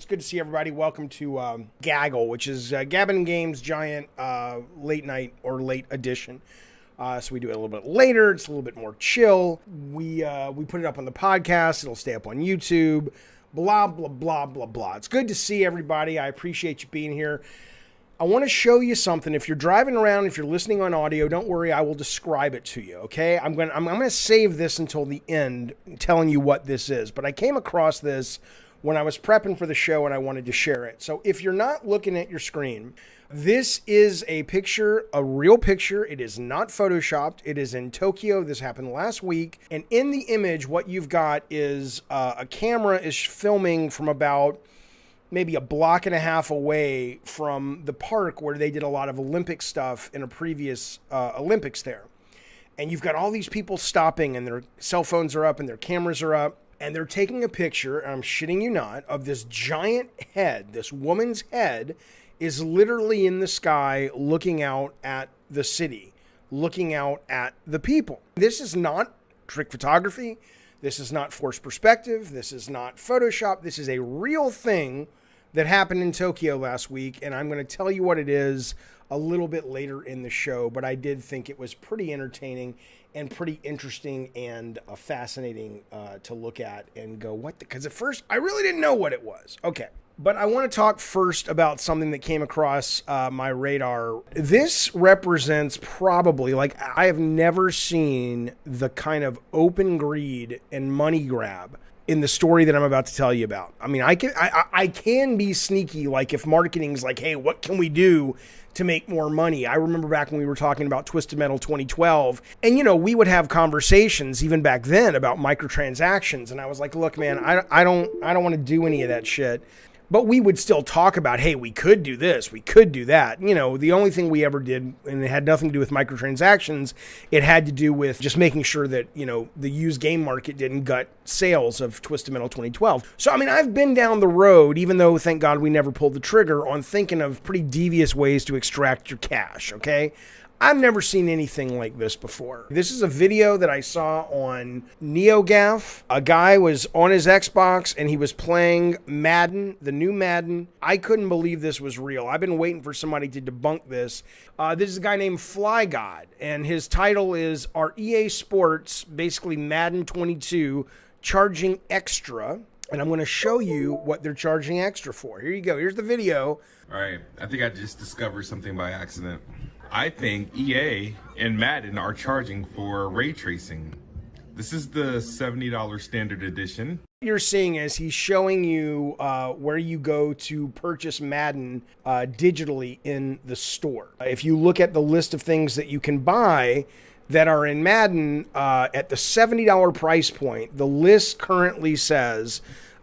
good to see everybody. Welcome to Gaggle, which is GABBIN+GAMES giant late night or late edition. So we do it a little bit later. It's a little bit more chill. We put it up on the podcast. It'll stay up on YouTube. Blah, blah, blah, blah, blah. It's good to see everybody. I appreciate you being here. I want to show you something. If you're driving around, if you're listening on audio, don't worry. I will describe it to you, okay? I'm going to save this until the end, telling you what this is. But I came across this when I was prepping for the show, and I wanted to share it. So if you're not looking at your screen, this is a picture, a real picture. It is not photoshopped. It is in Tokyo. This happened last week. And in the image, what you've got is a camera is filming from about maybe a block and a half away from the park where they did a lot of Olympic stuff in a previous Olympics there. And you've got all these people stopping, and their cell phones are up and their cameras are up, and they're taking a picture, and I'm shitting you not, of this giant head. This woman's head is literally in the sky looking out at the city, looking out at the people. This is not trick photography. This is not forced perspective. This is not Photoshop. This is a real thing that happened in Tokyo last week, and I'm going to tell you what it is a little bit later in the show, but I did think it was pretty entertaining and pretty interesting and fascinating to look at and go, what the, because at first I really didn't know what it was. Okay. But I want to talk first about something that came across my radar. This represents probably, like, I have never seen the kind of open greed and money grab in the story that I'm about to tell you about. I mean, I can be sneaky, like if marketing's like, hey, what can we do to make more money? I remember back when we were talking about Twisted Metal 2012, and you know, we would have conversations even back then about microtransactions, and I was like, look, man, I don't want to do any of that shit. But we would still talk about, hey, we could do this, we could do that. You know, the only thing we ever did, and it had nothing to do with microtransactions, it had to do with just making sure that, you know, the used game market didn't gut sales of Twisted Metal 2012. So, I mean, I've been down the road, even though, thank God, we never pulled the trigger, on thinking of pretty devious ways to extract your cash, okay? I've never seen anything like this before. This is a video that I saw on NeoGAF. A guy was on his Xbox and he was playing Madden, the new Madden. I couldn't believe this was real. I've been waiting for somebody to debunk this. This is a guy named Fly God, and his title is, are EA Sports, basically Madden 22, charging extra? And I'm going to show you what they're charging extra for. Here you go. Here's the video. All right. I think I just discovered something by accident. I think EA and Madden are charging for ray tracing. This is the $70 standard edition. What you're seeing is he's showing you where you go to purchase Madden digitally in the store. If you look at the list of things that you can buy that are in Madden at the $70 price point, the list currently says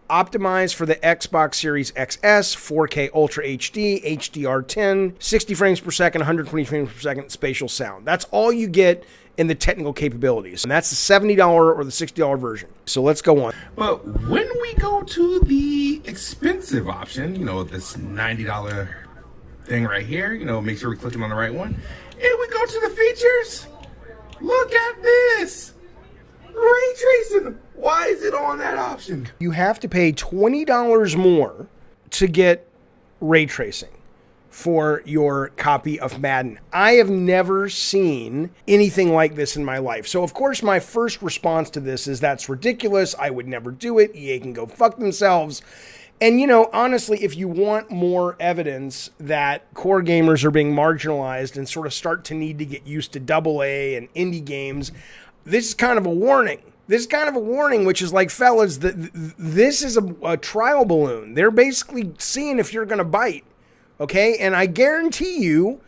optimized for the Xbox Series XS, 4K Ultra HD, HDR10, 60 frames per second, 120 frames per second, spatial sound. That's all you get in the technical capabilities. And that's the $70 or the $60 version. So let's go on. But when we go to the expensive option, you know, this $90 thing right here, you know, make sure we're clicking on the right one. And we go to the features. Look at this. Ray tracing. Why is it on that option? You have to pay $20 more to get ray tracing for your copy of Madden. I have never seen anything like this in my life. So, of course, my first response to this is that's ridiculous. I would never do it. EA can go fuck themselves. And, you know, honestly, if you want more evidence that core gamers are being marginalized and sort of start to need to get used to AA and indie games, this is kind of a warning. This is kind of a warning, which is like, fellas, this is a trial balloon. They're basically seeing if you're going to bite, okay? And I guarantee you,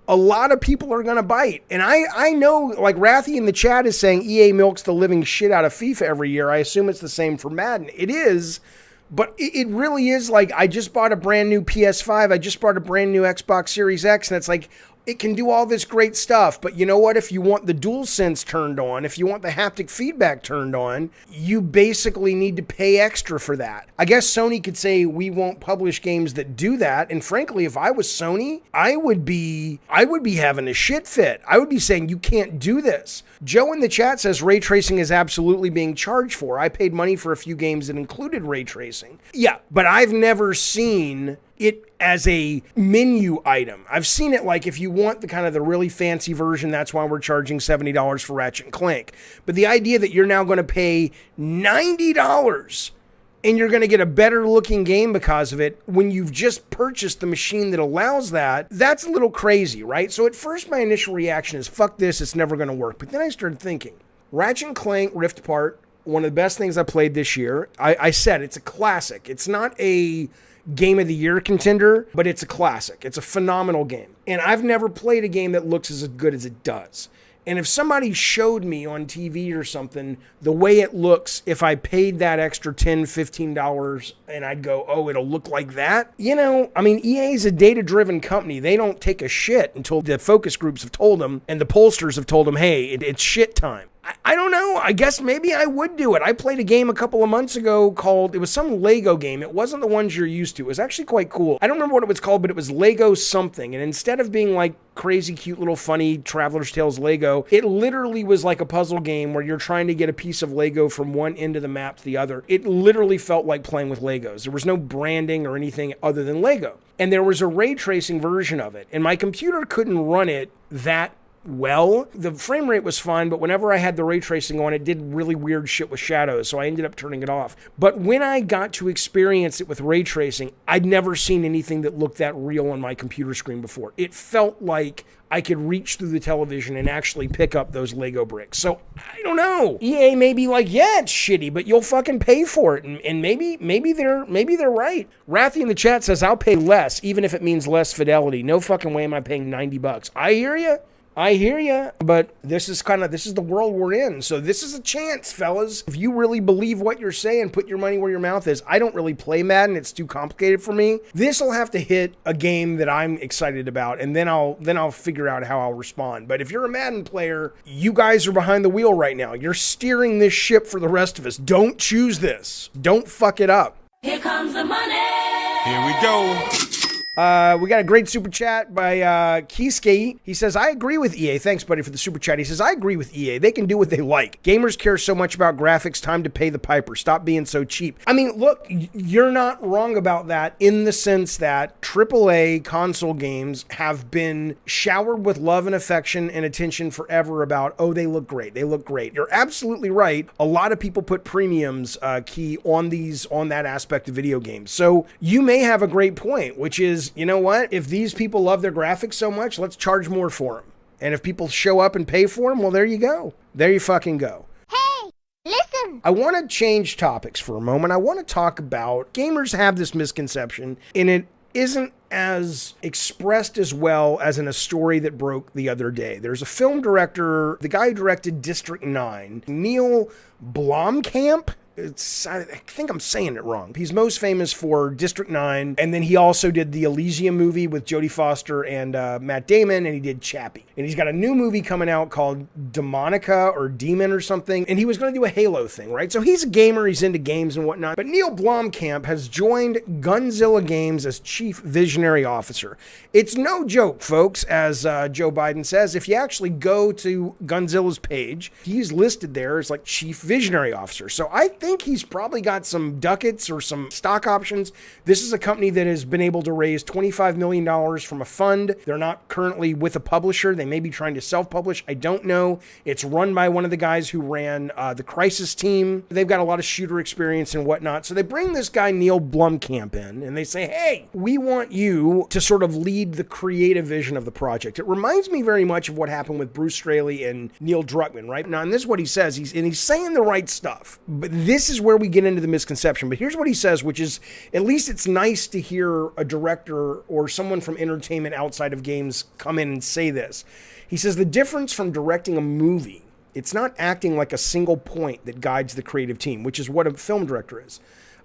a lot of people are going to bite. And I know, like Rathy in the chat is saying EA milks the living shit out of FIFA every year. I assume it's the same for Madden. It is, but it really is like, I just bought a brand new PS5. I just bought a brand new Xbox Series X, and it's like, it can do all this great stuff, but you know what? If you want the DualSense turned on, if you want the haptic feedback turned on, you basically need to pay extra for that. I guess Sony could say we won't publish games that do that, and frankly, if I was Sony, I would be having a shit fit. I would be saying you can't do this. Joe in the chat says ray tracing is absolutely being charged for. I paid money for a few games that included ray tracing. Yeah, but I've never seen it as a menu item. I've seen it like if you want the kind of the really fancy version, that's why we're charging $70 for Ratchet and Clank. But the idea that you're now going to pay $90 and you're going to get a better looking game because of it when you've just purchased the machine that allows that, that's a little crazy, right? So at first my initial reaction is, fuck this, it's never going to work. But then I started thinking, Ratchet and Clank Rift Apart, one of the best things I played this year. I said it's a classic. It's not a Game of the Year contender, but it's a classic. It's a phenomenal game. And I've never played a game that looks as good as it does. And if somebody showed me on TV or something the way it looks, if I paid that extra $10, $15 and I'd go, oh, it'll look like that. You know, I mean, EA is a data-driven company. They don't take a shit until the focus groups have told them and the pollsters have told them, hey, it's shit time. I don't know. I guess maybe I would do it. I played a game a couple of months ago called, it was some Lego game. It wasn't the ones you're used to. It was actually quite cool. I don't remember what it was called, but it was Lego something. And instead of being like crazy, cute, little funny Traveler's Tales Lego, it literally was like a puzzle game where you're trying to get a piece of Lego from one end of the map to the other. It literally felt like playing with Legos. There was no branding or anything other than Lego. And there was a ray tracing version of it. And my computer couldn't run it that well. The frame rate was fine, but whenever I had the ray tracing on, it did really weird shit with shadows, so I ended up turning it off. But when I got to experience it with ray tracing, I'd never seen anything that looked that real on my computer screen before. It felt like I could reach through the television and actually pick up those Lego bricks. So, I don't know. EA may be like, yeah, it's shitty, but you'll fucking pay for it. And maybe they're right. Rathy in the chat says, I'll pay less, even if it means less fidelity. No fucking way am I paying $90. I hear you. But this is the world we're in. So this is a chance, fellas. If you really believe what you're saying, put your money where your mouth is. I don't really play Madden. It's too complicated for me. This will have to hit a game that I'm excited about, and then I'll figure out how I'll respond. But if you're a Madden player, you guys are behind the wheel right now. You're steering this ship for the rest of us. Don't choose this. Don't fuck it up. Here comes the money. Here we go. We got a great super chat by Keyskate. He says, I agree with EA. Thanks, buddy, for the super chat. He says, I agree with EA. They can do what they like. Gamers care so much about graphics. Time to pay the piper. Stop being so cheap. I mean, look, you're not wrong about that in the sense that AAA console games have been showered with love and affection and attention forever about, oh, they look great. They look great. You're absolutely right. A lot of people put premiums, Key, on that aspect of video games. So you may have a great point, which is, you know what? If these people love their graphics so much, let's charge more for them. And if people show up and pay for them, well, there you go. There you fucking go. Hey, listen. I want to change topics for a moment. I want to talk about gamers have this misconception, and it isn't as expressed as well as in a story that broke the other day. There's a film director, the guy who directed District 9, Neil Blomkamp. I think I'm saying it wrong. He's most famous for District 9, and then he also did the Elysium movie with Jodie Foster and Matt Damon, and he did Chappie. And he's got a new movie coming out called Demonica or Demon or something, and he was going to do a Halo thing, right? So he's a gamer, he's into games and whatnot. But Neil Blomkamp has joined Gunzilla Games as Chief Visionary Officer. It's no joke, folks, as Joe Biden says. If you actually go to Gunzilla's page, he's listed there as like Chief Visionary Officer. So I think he's probably got some ducats or some stock options. This is a company that has been able to raise $25 million from a fund. They're not currently with a publisher. They may be trying to self-publish. I don't know. It's run by one of the guys who ran the Crisis team. They've got a lot of shooter experience and whatnot. So they bring this guy Neil Blomkamp in and they say, hey, we want you to sort of lead the creative vision of the project. It reminds me very much of what happened with Bruce Straley and Neil Druckmann, right? Now, and this is what he says. He's saying the right stuff. But this is where we get into the misconception. But here's what he says, which is, at least it's nice to hear a director or someone from entertainment outside of games come in and say this. He says, the difference from directing a movie, it's not acting like a single point that guides the creative team, which is what a film director is.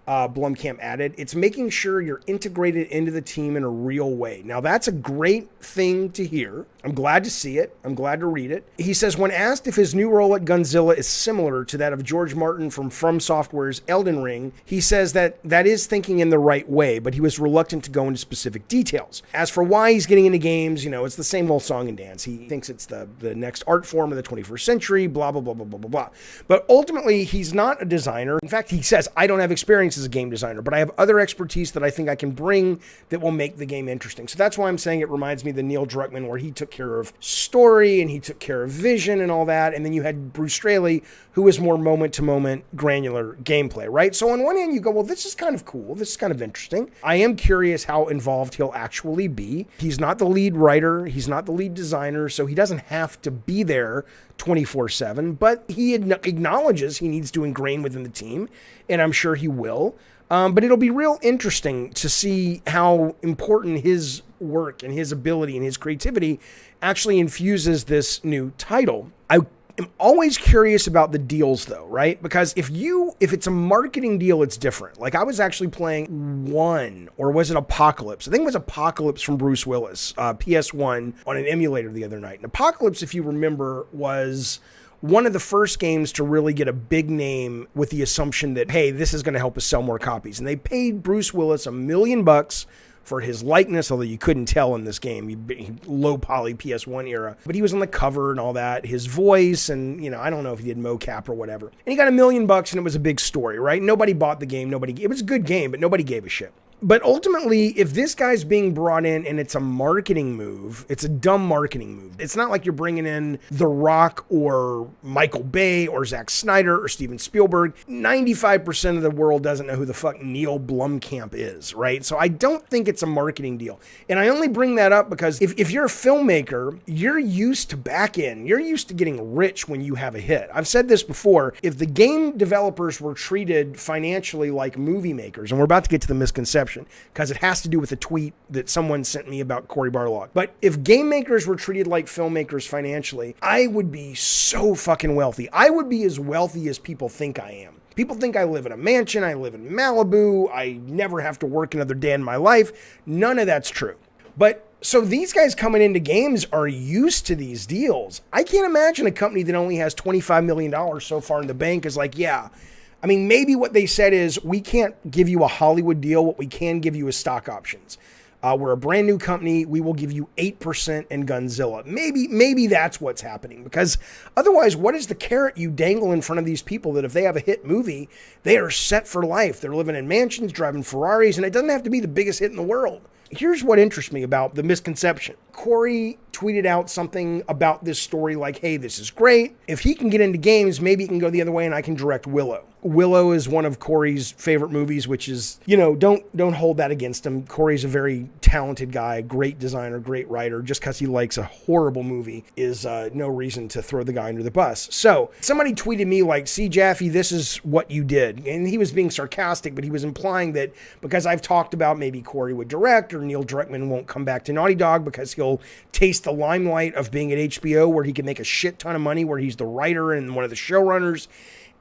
Blumkamp added. It's making sure you're integrated into the team in a real way. Now, that's a great thing to hear. I'm glad to see it. I'm glad to read it. He says, when asked if his new role at Gunzilla is similar to that of George Martin from Software's Elden Ring, he says that is thinking in the right way, but he was reluctant to go into specific details. As for why he's getting into games, it's the same old song and dance. He thinks it's the next art form of the 21st century, blah, blah, blah, blah, blah, blah, blah. But ultimately, he's not a designer. In fact, he says, I don't have experience as a game designer, but I have other expertise that I think I can bring that will make the game interesting. So that's why I'm saying it reminds me of the Neil Druckmann, where he took care of story and he took care of vision and all that. And then you had Bruce Straley, who was more moment-to-moment granular gameplay, right? So on one hand, you go, well, this is kind of cool. This is kind of interesting. I am curious how involved he'll actually be. He's not the lead writer. He's not the lead designer, so he doesn't have to be there 24/7, but he acknowledges he needs to ingrain within the team, and I'm sure he will. But it'll be real interesting to see how important his work and his ability and his creativity actually infuses this new title. I am always curious about the deals though, right? Because if it's a marketing deal, it's different. Like I was actually playing or was it Apocalypse? I think it was Apocalypse from Bruce Willis, PS1 on an emulator the other night. And Apocalypse, if you remember, was one of the first games to really get a big name with the assumption that, hey, this is going to help us sell more copies. And they paid Bruce Willis $1 million for his likeness, although you couldn't tell in this game, low poly PS1 era. But he was on the cover and all that, his voice, and I don't know if he did mocap or whatever. And he got $1 million and it was a big story, right? Nobody bought the game. It was a good game, but nobody gave a shit. But ultimately, if this guy's being brought in and it's a marketing move, it's a dumb marketing move. It's not like you're bringing in The Rock or Michael Bay or Zack Snyder or Steven Spielberg. 95% of the world doesn't know who the fuck Neil Blomkamp is, right? So I don't think it's a marketing deal. And I only bring that up because if you're a filmmaker, you're used to back end. You're used to getting rich when you have a hit. I've said this before. If the game developers were treated financially like movie makers, and we're about to get to the misconception, because it has to do with a tweet that someone sent me about Cory Barlog. But if game makers were treated like filmmakers financially, I would be so fucking wealthy. I would be as wealthy as people think I am. People think I live in a mansion, I live in Malibu, I never have to work another day in my life. None of that's true. But so these guys coming into games are used to these deals. I can't imagine a company that only has $25 million so far in the bank is like, yeah, I mean, maybe what they said is, we can't give you a Hollywood deal. What we can give you is stock options. We're a brand new company. We will give you 8% in Gunzilla. Maybe that's what's happening, because otherwise, what is the carrot you dangle in front of these people that if they have a hit movie, they are set for life? They're living in mansions, driving Ferraris, and it doesn't have to be the biggest hit in the world. Here's what interests me about the misconception. Cory tweeted out something about this story like, hey, this is great. If he can get into games, maybe he can go the other way and I can direct Willow. Willow is one of Cory's favorite movies, which is, don't hold that against him. Cory's a very talented guy, great designer, great writer. Just because he likes a horrible movie is no reason to throw the guy under the bus. So somebody tweeted me like, see, Jaffe, this is what you did. And he was being sarcastic, but he was implying that because I've talked about maybe Cory would direct or Neil Druckmann won't come back to Naughty Dog because he'll taste the limelight of being at HBO where he can make a shit ton of money, where he's the writer and one of the showrunners.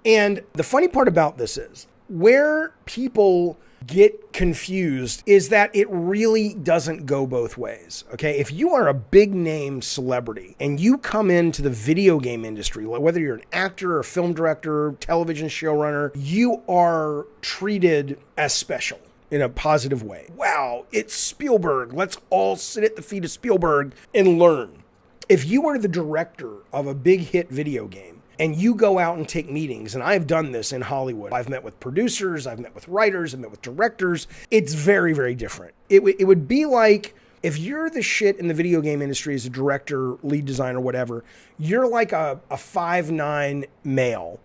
And the funny part about this is where people get confused is that it really doesn't go both ways. Okay. If you are a big name celebrity and you come into the video game industry, whether you're an actor or film director, television showrunner, you are treated as special in a positive way. Wow, it's Spielberg. Let's all sit at the feet of Spielberg and learn. If you are the director of a big hit video game and you go out and take meetings, and I've done this in Hollywood, I've met with producers, I've met with writers, I've met with directors, it's very, very different. It would be like if you're the shit in the video game industry as a director, lead designer, whatever, you're like a 5'9" male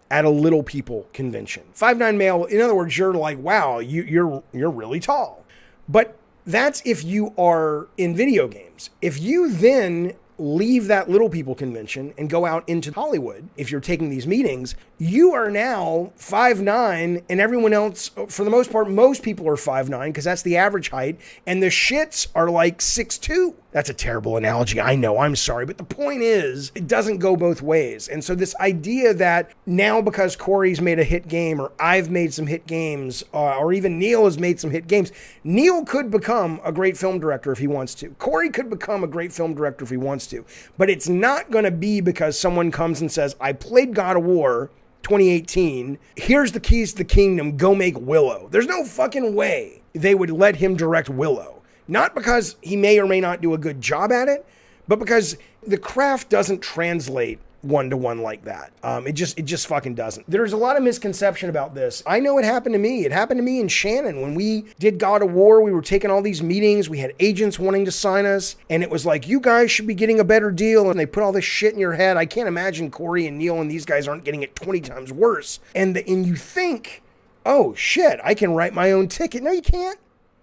at a little people convention. 5'9" male, in other words, you're like, wow, you're really tall. But that's if you are in video games. If you then leave that little people convention and go out into Hollywood, if you're taking these meetings, you are now 5'9", and everyone else, for the most part, most people are 5'9", because that's the average height, and the shits are like 6'2". That's a terrible analogy. I know, I'm sorry. But the point is, it doesn't go both ways. And so this idea that now because Corey's made a hit game, or I've made some hit games, or even Neil has made some hit games, Neil could become a great film director if he wants to. Corey could become a great film director if he wants to. But it's not going to be because someone comes and says, I played God of War 2018. Here's the keys to the kingdom. Go make Willow. There's no fucking way they would let him direct Willow. Not because he may or may not do a good job at it, but because the craft doesn't translate one-to-one like that. It just fucking doesn't. There's a lot of misconception about this. I know it happened to me. It happened to me in Shannon. When we did God of War, we were taking all these meetings. We had agents wanting to sign us, and it was like, you guys should be getting a better deal, and they put all this shit in your head. I can't imagine Corey and Neil and these guys aren't getting it 20 times worse. And you think, oh shit, I can write my own ticket. No, you can't.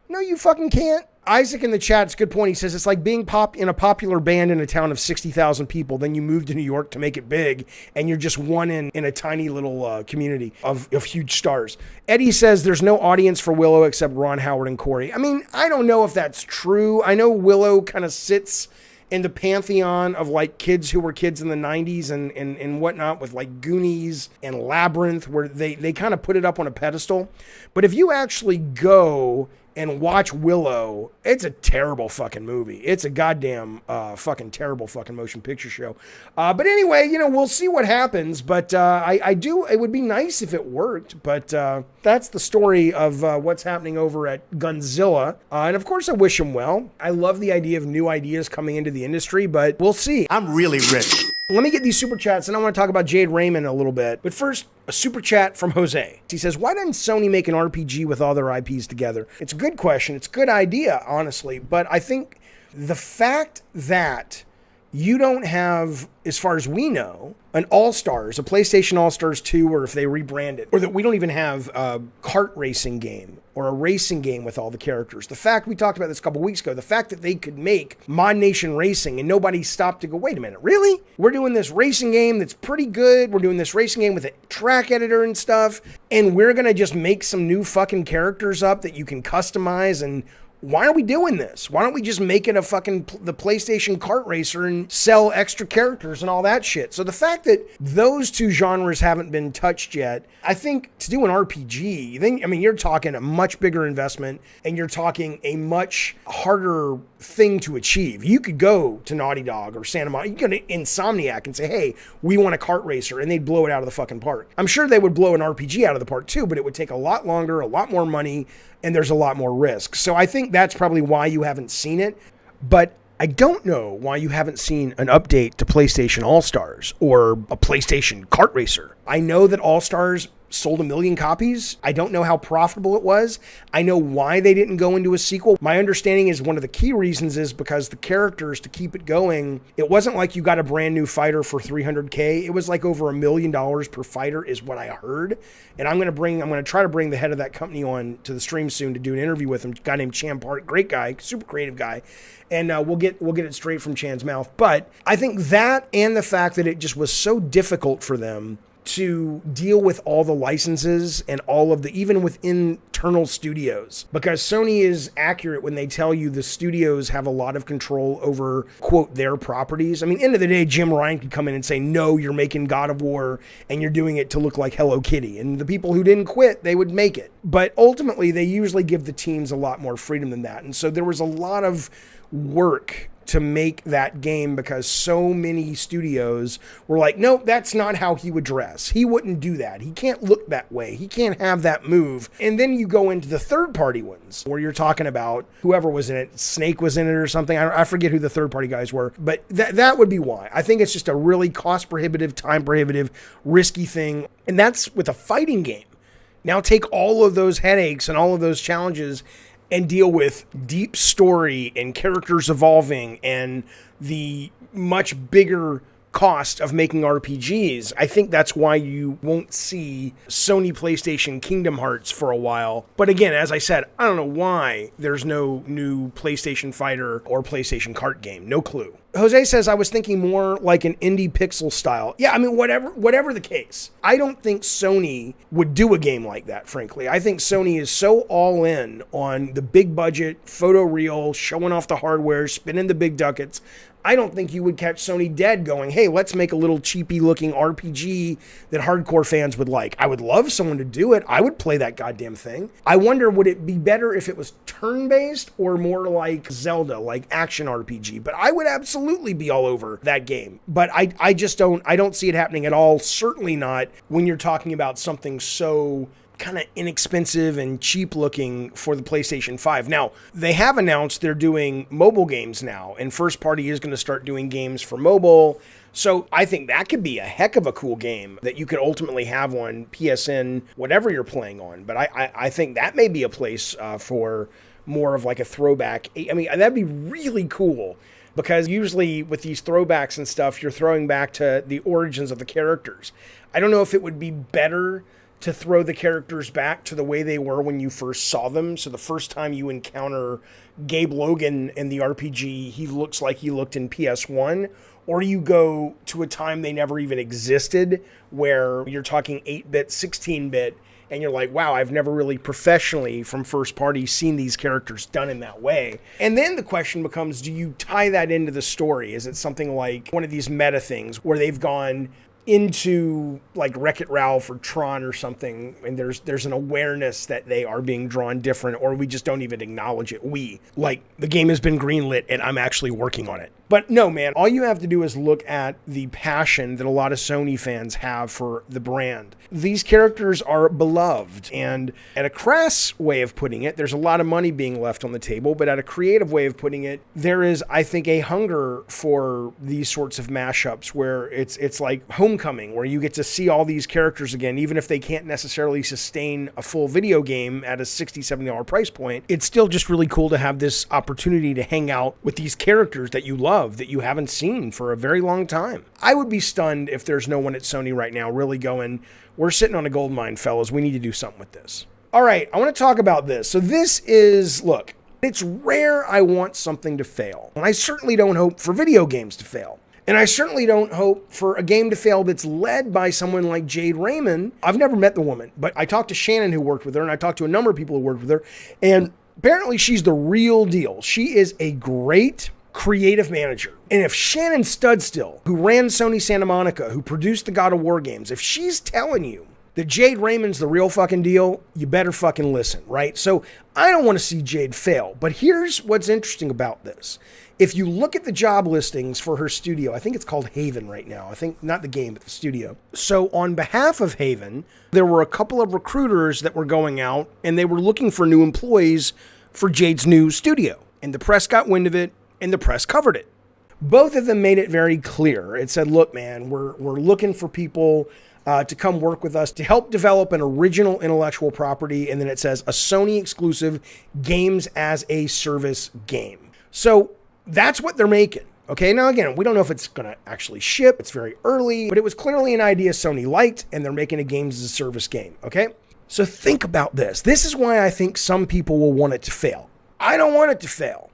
No, you fucking can't. Isaac in the chat, it's a good point. He says it's like being in a popular band in a town of 60,000 people. Then you move to New York to make it big, and you're just one in a tiny little community of huge stars. Eddie says there's no audience for Willow except Ron Howard and Corey. I mean, I don't know if that's true. I know Willow kind of sits in the pantheon of like kids who were kids in the 90s and whatnot, with like Goonies and Labyrinth, where they kind of put it up on a pedestal. But if you actually go and watch Willow, it's a terrible fucking movie. It's a goddamn fucking terrible fucking motion picture show. But anyway, we'll see what happens. But it would be nice if it worked. But that's the story of what's happening over at Gunzilla. And of course, I wish him well. I love the idea of new ideas coming into the industry, but we'll see. I'm really rich. Let me get these super chats, and I want to talk about Jade Raymond a little bit. But first, a super chat from Jose. He says, why didn't Sony make an RPG with all their IPs together? It's a good question. It's a good idea, honestly. But I think the fact that you don't have, as far as we know, an All-Stars, a PlayStation All-Stars 2, or if they rebrand it, or that we don't even have a kart racing game or a racing game with all the characters. The fact, we talked about this a couple weeks ago, the fact that they could make Mod Nation Racing and nobody stopped to go, wait a minute, really? We're doing this racing game that's pretty good. We're doing this racing game with a track editor and stuff, and we're going to just make some new fucking characters up that you can customize. And why are we doing this? Why don't we just make it the PlayStation kart racer and sell extra characters and all that shit? So the fact that those two genres haven't been touched yet, I think to do an RPG, you're talking a much bigger investment, and you're talking a much harder thing to achieve. You could go to Naughty Dog or Santa Monica, you could go to Insomniac and say, hey, we want a kart racer, and they'd blow it out of the fucking park. I'm sure they would blow an RPG out of the park too, but it would take a lot longer, a lot more money, and there's a lot more risk. So I think that's probably why you haven't seen it. But I don't know why you haven't seen an update to PlayStation All-Stars or a PlayStation Kart Racer. I know that All-Stars sold 1 million copies. I don't know how profitable it was. I know why they didn't go into a sequel. My understanding is one of the key reasons is because the characters, to keep it going, it wasn't like you got a brand new fighter for $300K. It was like over $1 million per fighter is what I heard. And I'm going to try to bring the head of that company on to the stream soon to do an interview with him, a guy named Chan Park, great guy, super creative guy. And we'll get it straight from Chan's mouth. But I think that, and the fact that it just was so difficult for them to deal with all the licenses and all of even with internal studios, because Sony is accurate when they tell you the studios have a lot of control over, quote, their properties. I mean, end of the day, Jim Ryan could come in and say, no, you're making God of War and you're doing it to look like Hello Kitty. And the people who didn't quit, they would make it. But ultimately, they usually give the teams a lot more freedom than that. And so there was a lot of work to make that game because so many studios were like, nope, that's not how he would dress. He wouldn't do that. He can't look that way. He can't have that move. And then you go into the third-party ones where you're talking about whoever was in it. Snake was in it or something. I forget who the third-party guys were. But that would be why. I think it's just a really cost-prohibitive, time-prohibitive, risky thing. And that's with a fighting game. Now take all of those headaches and all of those challenges and deal with deep story and characters evolving and the much bigger cost of making RPGs. I think that's why you won't see Sony PlayStation Kingdom Hearts for a while. But again, as I said, I don't know why there's no new PlayStation Fighter or PlayStation Kart game. No clue. Jose says, I was thinking more like an indie pixel style. Yeah, I mean, whatever the case. I don't think Sony would do a game like that, frankly. I think Sony is so all in on the big budget, photoreal, showing off the hardware, spinning the big ducats. I don't think you would catch Sony dead going, hey, let's make a little cheapy looking RPG that hardcore fans would like. I would love someone to do it. I would play that goddamn thing. I wonder, would it be better if it was turn-based or more like Zelda, like action RPG? But I would absolutely be all over that game. But I don't see it happening at all. Certainly not when you're talking about something so kind of inexpensive and cheap looking for the PlayStation 5. Now, they have announced they're doing mobile games now, and First Party is going to start doing games for mobile. So I think that could be a heck of a cool game that you could ultimately have on PSN, whatever you're playing on. But I think that may be a place for more of like a throwback. I mean, that'd be really cool, because usually with these throwbacks and stuff, you're throwing back to the origins of the characters. I don't know if it would be better to throw the characters back to the way they were when you first saw them. So the first time you encounter Gabe Logan in the RPG, he looks like he looked in PS1, or you go to a time they never even existed, where you're talking 8-bit, 16-bit, and you're like, wow, I've never really professionally from First Party seen these characters done in that way. And then the question becomes, do you tie that into the story? Is it something like one of these meta things where they've gone into like Wreck-It Ralph or Tron or something, and there's an awareness that they are being drawn different, or we just don't even acknowledge it. Like the game has been greenlit and I'm actually working on it. But no, man, all you have to do is look at the passion that a lot of Sony fans have for the brand. These characters are beloved, and at a crass way of putting it, there's a lot of money being left on the table, but at a creative way of putting it, there is, I think, a hunger for these sorts of mashups where it's like Homecoming, where you get to see all these characters again, even if they can't necessarily sustain a full video game at a $60, $70 price point. It's still just really cool to have this opportunity to hang out with these characters that you love, that you haven't seen for a very long time. I would be stunned if there's no one at Sony right now really going, we're sitting on a gold mine, fellas. We need to do something with this. All right, I want to talk about this. So this is, look, it's rare I want something to fail. And I certainly don't hope for video games to fail. And I certainly don't hope for a game to fail that's led by someone like Jade Raymond. I've never met the woman, but I talked to Shannon, who worked with her, and I talked to a number of people who worked with her, and apparently she's the real deal. She is a great creative manager. And if Shannon Studstill, who ran Sony Santa Monica, who produced the God of War games, if she's telling you that Jade Raymond's the real fucking deal, you better fucking listen, right? So I don't want to see Jade fail, but here's what's interesting about this. If you look at the job listings for her studio, I think it's called Haven right now. I think not the game, but the studio. So on behalf of Haven, there were a couple of recruiters that were going out, and they were looking for new employees for Jade's new studio. And the press got wind of it, and the press covered it. Both of them made it very clear. It said, look, man, we're looking for people to come work with us to help develop an original intellectual property. And then it says a Sony exclusive games as a service game. So that's what they're making. Okay, now again, we don't know if it's going to actually ship. It's very early, but it was clearly an idea Sony liked, and they're making a games as a service game. Okay, so think about this. This is why I think some people will want it to fail. I don't want it to fail,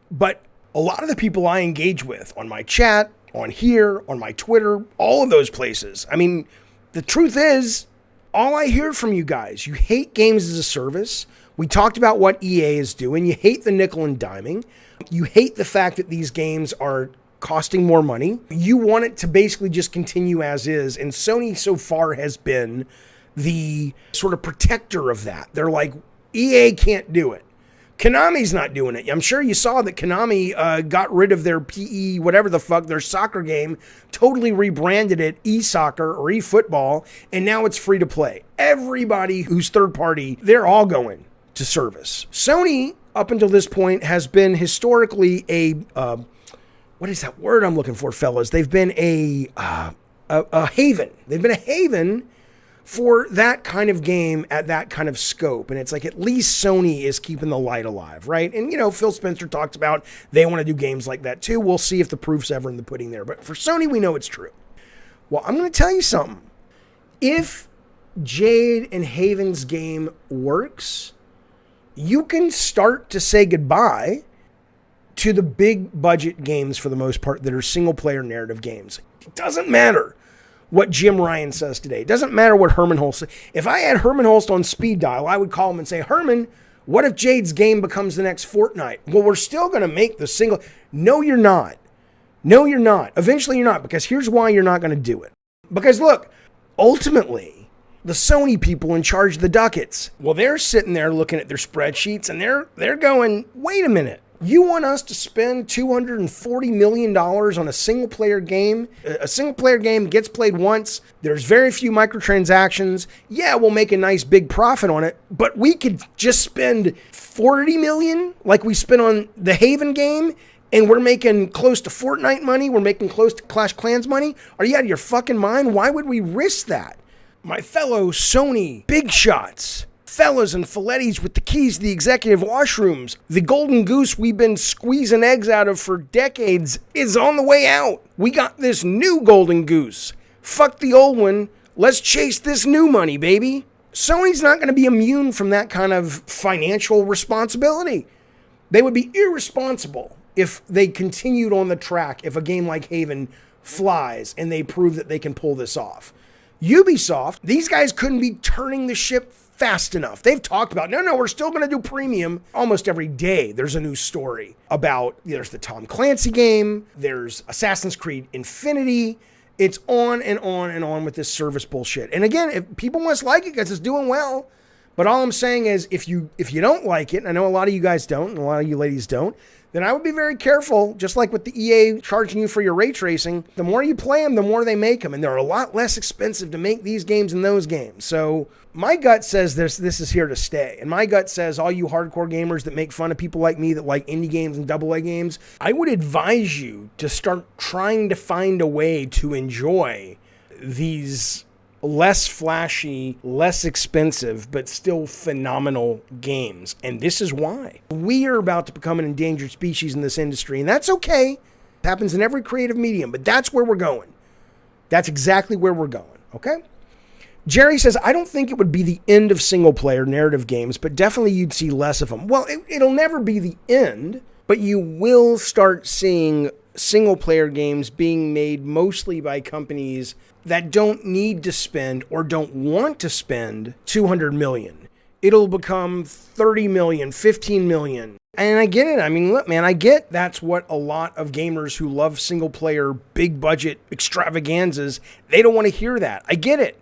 but a lot of the people I engage with on my chat, on here, on my Twitter, all of those places. I mean, the truth is, all I hear from you guys, you hate games as a service. We talked about what EA is doing. You hate the nickel and diming. You hate the fact that these games are costing more money. You want it to basically just continue as is. And Sony so far has been the sort of protector of that. They're like, EA can't do it. Konami's not doing it. I'm sure you saw that Konami got rid of their PE, whatever the fuck, their soccer game, totally rebranded it e-soccer or e-football, and now it's free to play. Everybody who's third party, they're all going to service. Sony, up until this point, has been historically a, what is that word I'm looking for, fellas? They've been a haven. They've been a haven for that kind of game at that kind of scope. And it's like, at least Sony is keeping the light alive, right? And, you know, Phil Spencer talked about they want to do games like that too. We'll see if the proof's ever in the pudding there. But for Sony, we know it's true. Well, I'm going to tell you something. If Jade and Haven's game works, you can start to say goodbye to the big budget games for the most part that are single player narrative games. It doesn't matter what Jim Ryan says today. It doesn't matter what Herman Holst says. If I had Herman Holst on speed dial, I would call him and say, Herman, what if Jade's game becomes the next Fortnite? Well, we're still going to make the single. No, you're not. No, you're not. Eventually you're not, because here's why you're not going to do it. Because look, ultimately, the Sony people in charge of the ducats, well, they're sitting there looking at their spreadsheets and they're going, wait a minute. You want us to spend $240 million on a single-player game? A single-player game gets played once. There's very few microtransactions. Yeah, we'll make a nice big profit on it, but we could just spend $40 million like we spent on the Haven game, and we're making close to Fortnite money. We're making close to Clash Clans money. Are you out of your fucking mind? Why would we risk that? My fellow Sony big shots, fellas and filettis with the keys to the executive washrooms, the golden goose we've been squeezing eggs out of for decades is on the way out. We got this new golden goose. Fuck the old one. Let's chase this new money, baby. Sony's not going to be immune from that kind of financial responsibility. They would be irresponsible if they continued on the track, if a game like Haven flies and they prove that they can pull this off. Ubisoft, these guys couldn't be turning the ship fast enough. They've talked about, no, we're still going to do premium. Almost every day there's a new story about, there's the Tom Clancy game, there's Assassin's Creed Infinity. It's on and on and on with this service bullshit. And again, if people must like it because it's doing well, but all I'm saying is if you don't like it, and I know a lot of you guys don't, and a lot of you ladies don't, then I would be very careful, just like with the EA charging you for your ray tracing. The more you play them, the more they make them. And they're a lot less expensive to make these games than those games. So my gut says this is here to stay. And my gut says all you hardcore gamers that make fun of people like me that like indie games and AA games, I would advise you to start trying to find a way to enjoy these less flashy, less expensive, but still phenomenal games. And this is why. We are about to become an endangered species in this industry, and that's okay. It happens in every creative medium, but that's where we're going. That's exactly where we're going, okay? Jerry says, I don't think it would be the end of single-player narrative games, but definitely you'd see less of them. Well, it'll never be the end, but you will start seeing single-player games being made mostly by companies that don't need to spend or don't want to spend $200 million. It'll become $30 million, $15 million. And I get it. I mean, look, man, I get that's what a lot of gamers who love single-player, big-budget extravaganzas, they don't want to hear that. I get it.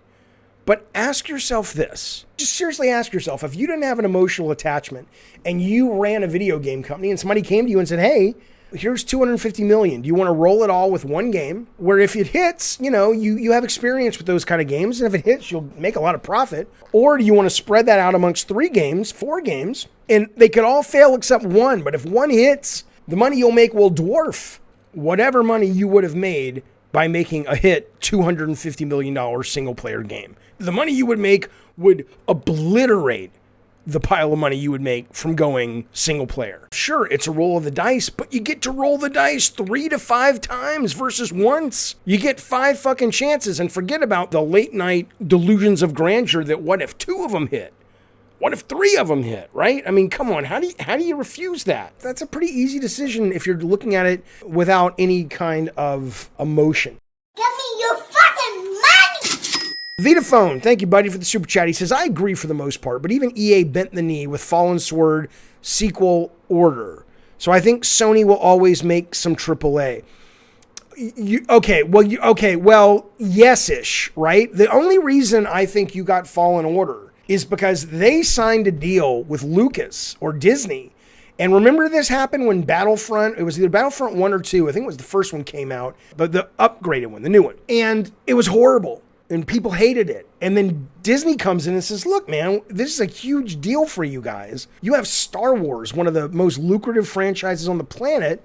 But ask yourself this. Just seriously ask yourself, if you didn't have an emotional attachment and you ran a video game company and somebody came to you and said, hey, here's $250 million. Do you want to roll it all with one game? Where if it hits, you have experience with those kind of games. And if it hits, you'll make a lot of profit. Or do you want to spread that out amongst 3 games, 4 games? And they could all fail except one. But if one hits, the money you'll make will dwarf whatever money you would have made by making a hit $250 million single player game. The money you would make would obliterate the pile of money you would make from going single player. Sure, it's a roll of the dice, but you get to roll the dice 3 to 5 times versus once. You get 5 fucking chances, and forget about the late night delusions of grandeur that what if 2 of them hit? What if 3 of them hit, right? I mean, come on, how do you refuse that? That's a pretty easy decision if you're looking at it without any kind of emotion. Give me your fucking money! Vitaphone, thank you, buddy, for the super chat. He says, I agree for the most part, but even EA bent the knee with Fallen Sword sequel order. So I think Sony will always make some AAA. Well, yes-ish, right? The only reason I think you got Fallen Order is because they signed a deal with Lucas or Disney. And remember this happened when Battlefront, it was either Battlefront 1 or 2, I think it was the first one came out, but the upgraded one, the new one. And it was horrible. And people hated it. And then Disney comes in and says, look, man, this is a huge deal for you guys. You have Star Wars, one of the most lucrative franchises on the planet,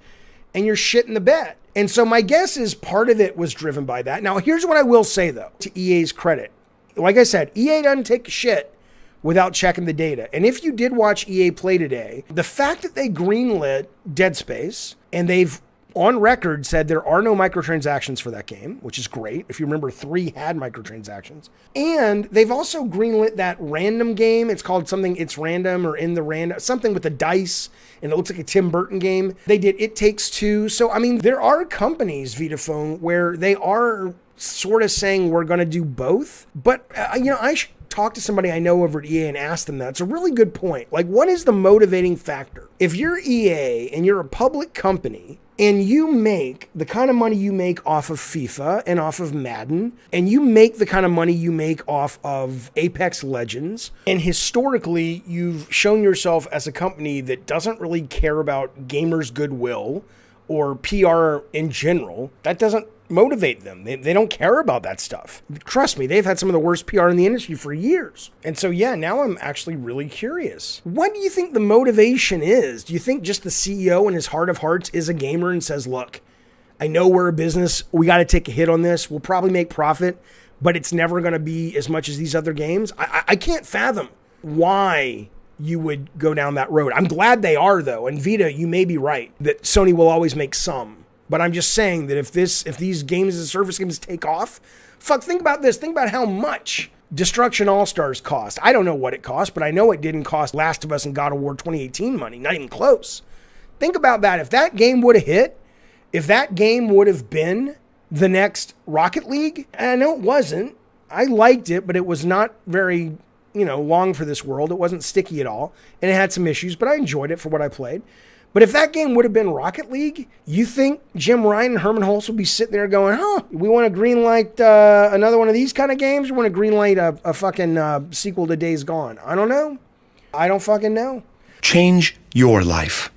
and you're shitting the bed. And so my guess is part of it was driven by that. Now, here's what I will say, though, to EA's credit. like I said, EA doesn't take a shit without checking the data. And if you did watch EA play today, the fact that they greenlit Dead Space and they've on record said there are no microtransactions for that game, which is great. If you remember, 3 had microtransactions. And they've also greenlit that random game. It's called something, It's Random or In the Random, something with the dice, and it looks like a Tim Burton game. They did It Takes Two. So, I mean, there are companies, Vitaphone, where they are sort of saying we're going to do both. But, I should talk to somebody I know over at EA and ask them that. It's a really good point. Like, what is the motivating factor? If you're EA and you're a public company, and you make the kind of money you make off of FIFA and off of Madden, and you make the kind of money you make off of Apex Legends, and historically you've shown yourself as a company that doesn't really care about gamers' goodwill or PR in general, that doesn't motivate them. They don't care about that stuff. Trust me, they've had some of the worst PR in the industry for years. And so, yeah, now I'm actually really curious. What do you think the motivation is? Do you think just the CEO in his heart of hearts is a gamer and says, look, I know we're a business. We got to take a hit on this. We'll probably make profit, but it's never going to be as much as these other games. I can't fathom why you would go down that road. I'm glad they are, though. And Vita, you may be right that Sony will always make some. But I'm just saying that if these games as a service games take off, think about this. Think about how much Destruction All-Stars cost. I don't know what it cost, but I know it didn't cost Last of Us and God of War 2018 money. Not even close. Think about that. If that game would have hit, if that game would have been the next Rocket League, and I know it wasn't. I liked it, but it was not very, long for this world. It wasn't sticky at all. And it had some issues, but I enjoyed it for what I played. But if that game would have been Rocket League, you think Jim Ryan and Herman Hulse would be sitting there going, we want to greenlight another one of these kind of games? We want to greenlight a fucking sequel to Days Gone? I don't know. I don't fucking know. Change your life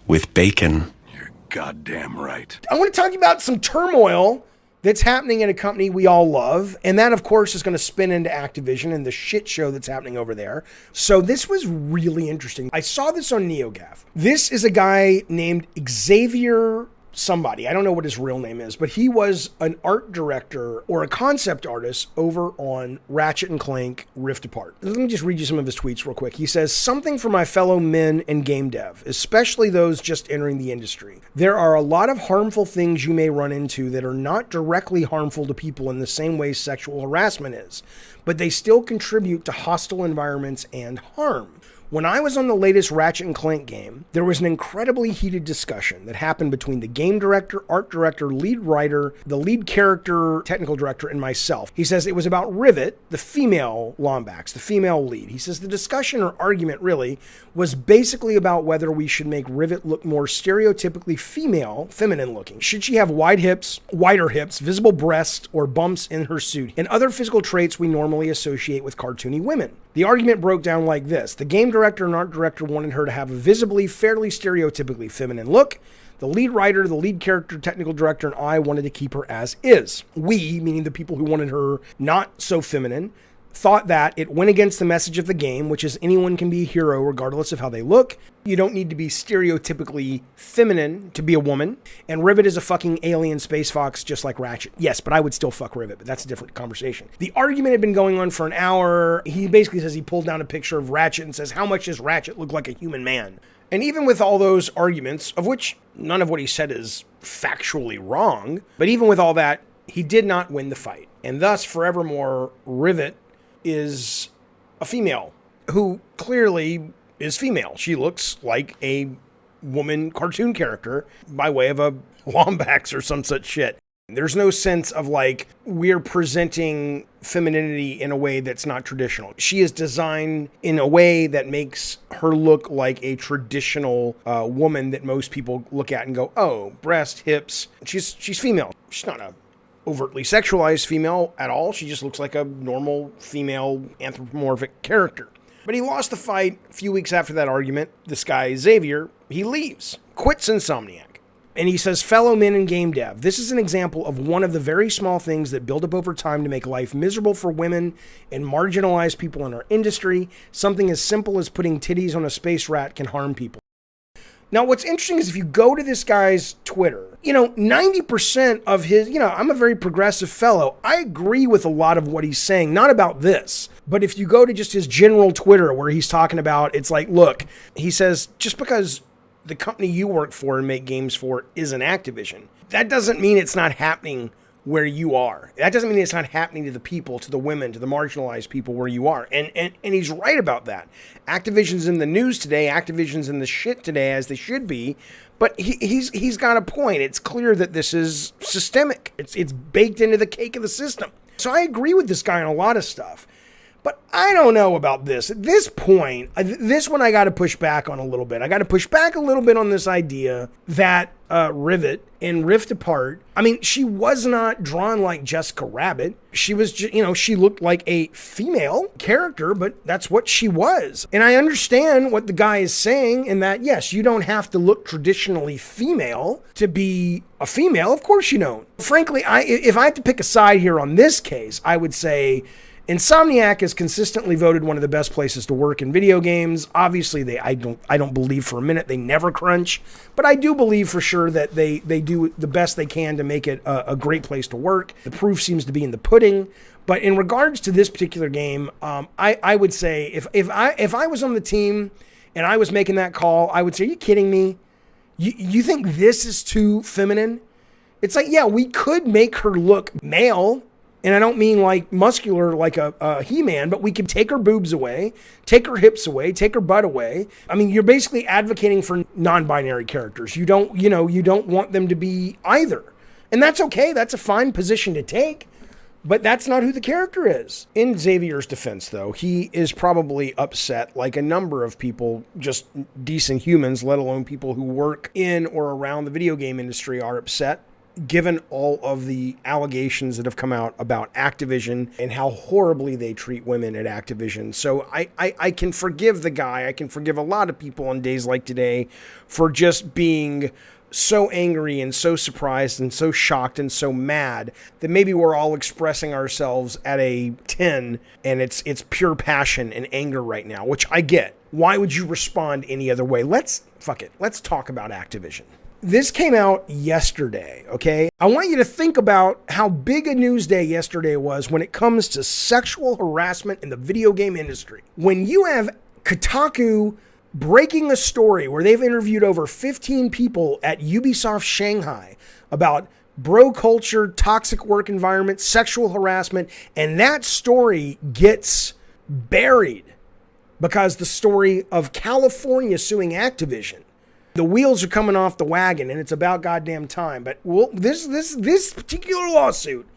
with bacon. You're goddamn right. I want to talk to you about some turmoil that's happening in a company we all love. And that, of course, is going to spin into Activision and the shit show that's happening over there. So this was really interesting. I saw this on NeoGAF. This is a guy named Xavier somebody. I don't know what his real name is, but he was an art director or a concept artist over on Ratchet and Clank Rift Apart. Let me just read you some of his tweets real quick. He says, something for my fellow men in game dev, especially those just entering the industry. There are a lot of harmful things you may run into that are not directly harmful to people in the same way sexual harassment is, but they still contribute to hostile environments and harm. When I was on the latest Ratchet and Clank game, there was an incredibly heated discussion that happened between the game director, art director, lead writer, the lead character, technical director, and myself. He says it was about Rivet, the female Lombax, the female lead. He says the discussion or argument really was basically about whether we should make Rivet look more stereotypically female, feminine looking. Should she have wide hips, wider hips, visible breasts, or bumps in her suit, and other physical traits we normally associate with cartoony women? The argument broke down like this. The game director and art director wanted her to have a visibly, fairly stereotypically feminine look. The lead writer, the lead character, technical director, and I wanted to keep her as is. We, meaning the people who wanted her not so feminine, thought that it went against the message of the game, which is anyone can be a hero regardless of how they look. You don't need to be stereotypically feminine to be a woman. And Rivet is a fucking alien space fox just like Ratchet. Yes, but I would still fuck Rivet, but that's a different conversation. The argument had been going on for an hour. He basically says he pulled down a picture of Ratchet and says, how much does Ratchet look like a human man? And even with all those arguments, of which none of what he said is factually wrong, but even with all that, he did not win the fight. And thus, forevermore, Rivet is a female who clearly is female. She looks like a woman cartoon character by way of a Lombax or some such shit. There's no sense of like, we're presenting femininity in a way that's not traditional. She is designed in a way that makes her look like a traditional woman that most people look at and go, oh, breast, hips. She's female. She's not a overtly sexualized female at all. She just looks like a normal female anthropomorphic character. But he lost the fight a few weeks after that argument. This guy, Xavier, he leaves, quits Insomniac. And he says, fellow men in game dev, this is an example of one of the very small things that build up over time to make life miserable for women and marginalize people in our industry. Something as simple as putting titties on a space rat can harm people. Now, what's interesting is if you go to this guy's Twitter, 90% of his, I'm a very progressive fellow. I agree with a lot of what he's saying, not about this, but if you go to just his general Twitter where he's talking about, it's like, look, he says, just because the company you work for and make games for is an Activision, that doesn't mean it's not happening where you are. That doesn't mean it's not happening to the people, to the women, to the marginalized people where you are. And he's right about that. Activision's in the news today. Activision's in the shit today, as they should be. But he's got a point. It's clear that this is systemic. It's baked into the cake of the system. So I agree with this guy on a lot of stuff. But I don't know about this. At this point, this one I got to push back on a little bit. I got to push back a little bit on this idea that Rivet in Rift Apart, she was not drawn like Jessica Rabbit. She was, she looked like a female character, but that's what she was. And I understand what the guy is saying in that, yes, you don't have to look traditionally female to be a female. Of course you don't. Frankly, if I had to pick a side here on this case, I would say Insomniac is consistently voted one of the best places to work in video games. Obviously, I don't believe for a minute they never crunch, but I do believe for sure that they do the best they can to make it a great place to work. The proof seems to be in the pudding. But in regards to this particular game, I would say if I was on the team and I was making that call, I would say, are you kidding me? You think this is too feminine? It's like, yeah, we could make her look male. And I don't mean like muscular like a He-Man, but we could take her boobs away, take her hips away, take her butt away. You're basically advocating for non-binary characters. You don't want them to be either. And that's okay. That's a fine position to take. But that's not who the character is. In Xavier's defense, though, he is probably upset, like a number of people, just decent humans, let alone people who work in or around the video game industry, are upset, given all of the allegations that have come out about Activision and how horribly they treat women at Activision. So I can forgive the guy. I can forgive a lot of people on days like today for just being so angry and so surprised and so shocked and so mad that maybe we're all expressing ourselves at a 10 and it's pure passion and anger right now, which I get. Why would you respond any other way? Let's talk about Activision. This came out yesterday, okay? I want you to think about how big a news day yesterday was when it comes to sexual harassment in the video game industry. When you have Kotaku breaking a story where they've interviewed over 15 people at Ubisoft Shanghai about bro culture, toxic work environment, sexual harassment, and that story gets buried because the story of California suing Activision. The wheels are coming off the wagon, and it's about goddamn time. But this particular lawsuit,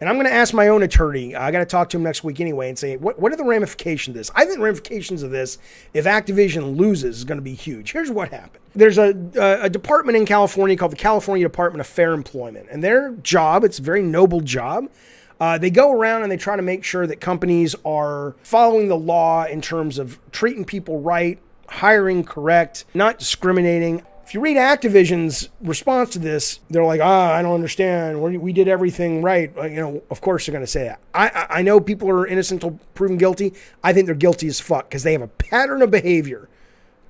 and I'm going to ask my own attorney. I got to talk to him next week anyway and say, what are the ramifications of this? I think the ramifications of this, if Activision loses, is going to be huge. Here's what happened. There's a department in California called the California Department of Fair Employment, and their job, it's a very noble job. They go around and they try to make sure that companies are following the law in terms of treating people right, hiring correct, not discriminating. If you read Activision's response to this, they're like, I don't understand. We did everything right. Of course they're going to say that. I know people are innocent until proven guilty. I think they're guilty as fuck because they have a pattern of behavior,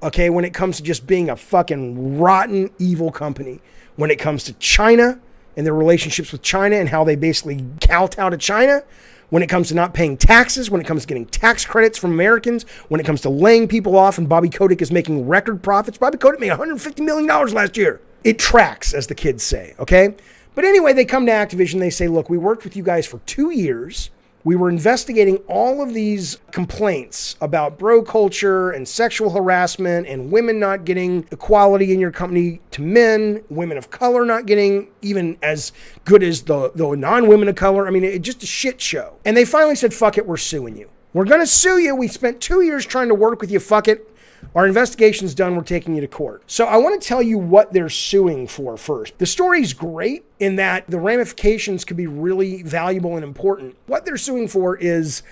okay, when it comes to just being a fucking rotten, evil company. When it comes to China and their relationships with China and how they basically kowtow to China, when it comes to not paying taxes, when it comes to getting tax credits from Americans, when it comes to laying people off, and Bobby Kotick is making record profits. Bobby Kotick made $150 million last year. It tracks, as the kids say, okay? But anyway, they come to Activision, they say, look, we worked with you guys for 2 years. We were investigating all of these complaints about bro culture and sexual harassment and women not getting equality in your company to men, women of color not getting even as good as the non-women of color. It's just a shit show. And they finally said, fuck it, we're suing you. We're going to sue you. We spent 2 years trying to work with you. Fuck it. Our investigation's done. We're taking you to court. So I want to tell you what they're suing for first. The story's great in that the ramifications could be really valuable and important. What they're suing for is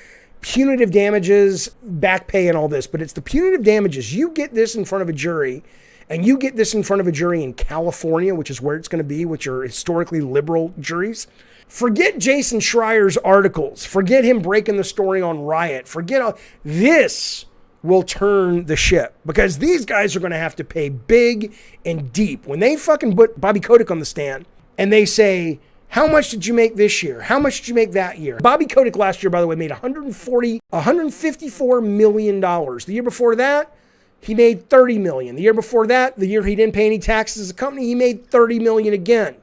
punitive damages, back pay, and all this. But it's the punitive damages. You get this in front of a jury, and you get this in front of a jury in California, which is where it's going to be, which are historically liberal juries. Forget Jason Schreier's articles. Forget him breaking the story on Riot. Forget all this. will turn the ship, because these guys are going to have to pay big and deep. When they fucking put Bobby Kotick on the stand and they say, how much did you make this year? How much did you make that year? Bobby Kotick last year, by the way, made $154 million. The year before that, he made $30 million. The year before that, the year he didn't pay any taxes as a company, he made $30 million again.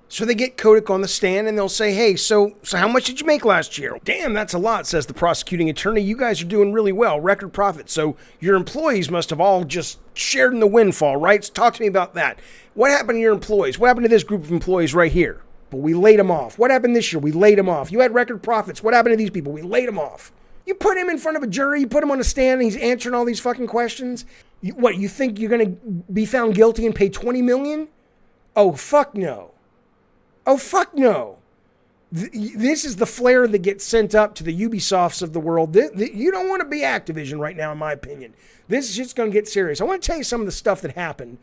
So they get Kotick on the stand and they'll say, hey, so how much did you make last year? Damn, that's a lot, says the prosecuting attorney. You guys are doing really well, record profit. So your employees must have all just shared in the windfall, right? So talk to me about that. What happened to your employees? What happened to this group of employees right here? But we laid them off. What happened this year? We laid them off. You had record profits. What happened to these people? We laid them off. You put him in front of a jury, you put him on a stand, and he's answering all these fucking questions. What, you think you're going to be found guilty and pay $20 million? Oh, fuck no. Oh, fuck no. This is the flare that gets sent up to the Ubisofts of the world. You don't want to be Activision right now, in my opinion. This is just going to get serious. I want to tell you some of the stuff that happened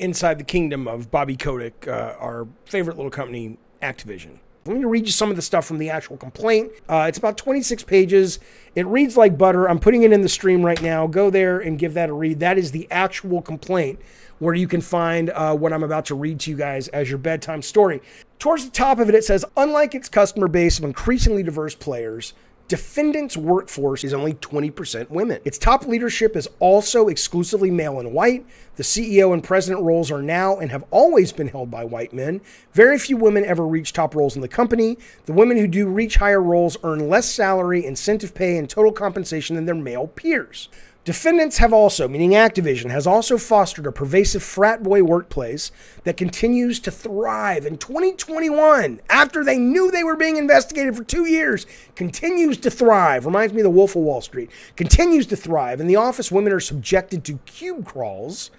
inside the kingdom of Bobby Kotick, our favorite little company, Activision. Let me read you some of the stuff from the actual complaint. It's about 26 pages. It reads like butter. I'm putting it in the stream right now. Go there and give that a read. That is the actual complaint, where you can find what I'm about to read to you guys as your bedtime story. Towards the top of it, it says, unlike its customer base of increasingly diverse players, defendant's workforce is only 20% women. Its top leadership is also exclusively male and white. The CEO and president roles are now and have always been held by white men. Very few women ever reach top roles in the company. The women who do reach higher roles earn less salary, incentive pay, and total compensation than their male peers. Defendants have also, meaning Activision, has also fostered a pervasive frat boy workplace that continues to thrive in 2021, after they knew they were being investigated for 2 years, continues to thrive. Reminds me of the Wolf of Wall Street. Continues to thrive. In the office, women are subjected to cube crawls.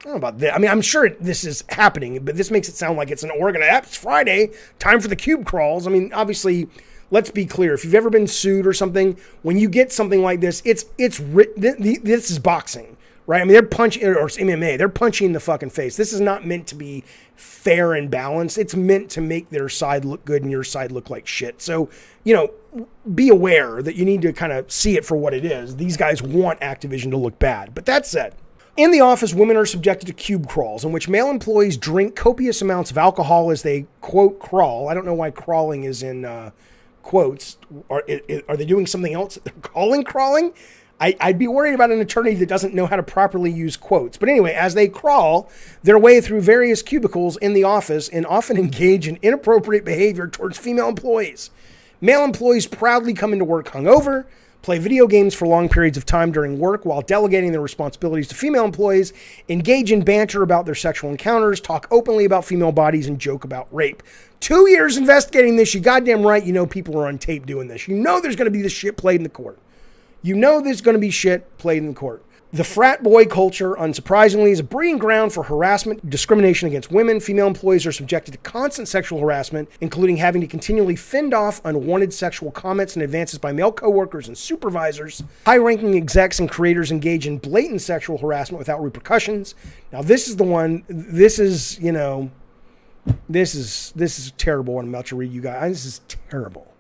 I don't know about that. I mean, I'm sure this is happening, but this makes it sound like it's an it's Friday, time for the cube crawls. I mean, obviously, let's be clear. If you've ever been sued or something, when you get something like this, this is boxing, right? I mean, they're punching, or MMA, they're punching in the fucking face. This is not meant to be fair and balanced. It's meant to make their side look good and your side look like shit. So, be aware that you need to kind of see it for what it is. These guys want Activision to look bad. But that said, in the office, women are subjected to cube crawls, in which male employees drink copious amounts of alcohol as they, quote, crawl. I don't know why crawling is in quotes. Are they doing something else that they're calling crawling? I'd be worried about an attorney that doesn't know how to properly use quotes. But anyway, as they crawl their way through various cubicles in the office and often engage in inappropriate behavior towards female employees. Male employees proudly come into work hungover, play video games for long periods of time during work while delegating their responsibilities to female employees, engage in banter about their sexual encounters, talk openly about female bodies, and joke about rape. 2 years investigating this, you goddamn right you know people are on tape doing this. You know there's going to be this shit played in the court. You know there's going to be shit played in the court. The frat boy culture, unsurprisingly, is a breeding ground for harassment, discrimination against women. Female employees are subjected to constant sexual harassment, including having to continually fend off unwanted sexual comments and advances by male coworkers and supervisors. High-ranking execs and creators engage in blatant sexual harassment without repercussions. Now, this is the one, this is terrible what I'm about to read you guys. This is terrible.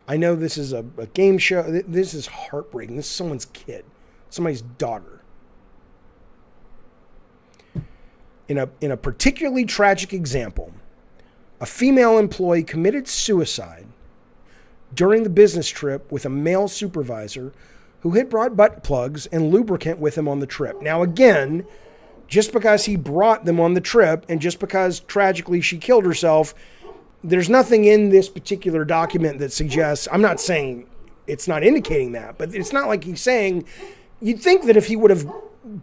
I know this is a game show. This is heartbreaking. This is someone's kid. Somebody's daughter. In a particularly tragic example, a female employee committed suicide during the business trip with a male supervisor who had brought butt plugs and lubricant with him on the trip. Now again, just because he brought them on the trip and just because tragically she killed herself, there's nothing in this particular document that suggests, I'm not saying it's not indicating that, but it's not like he's saying, you'd think that if he would have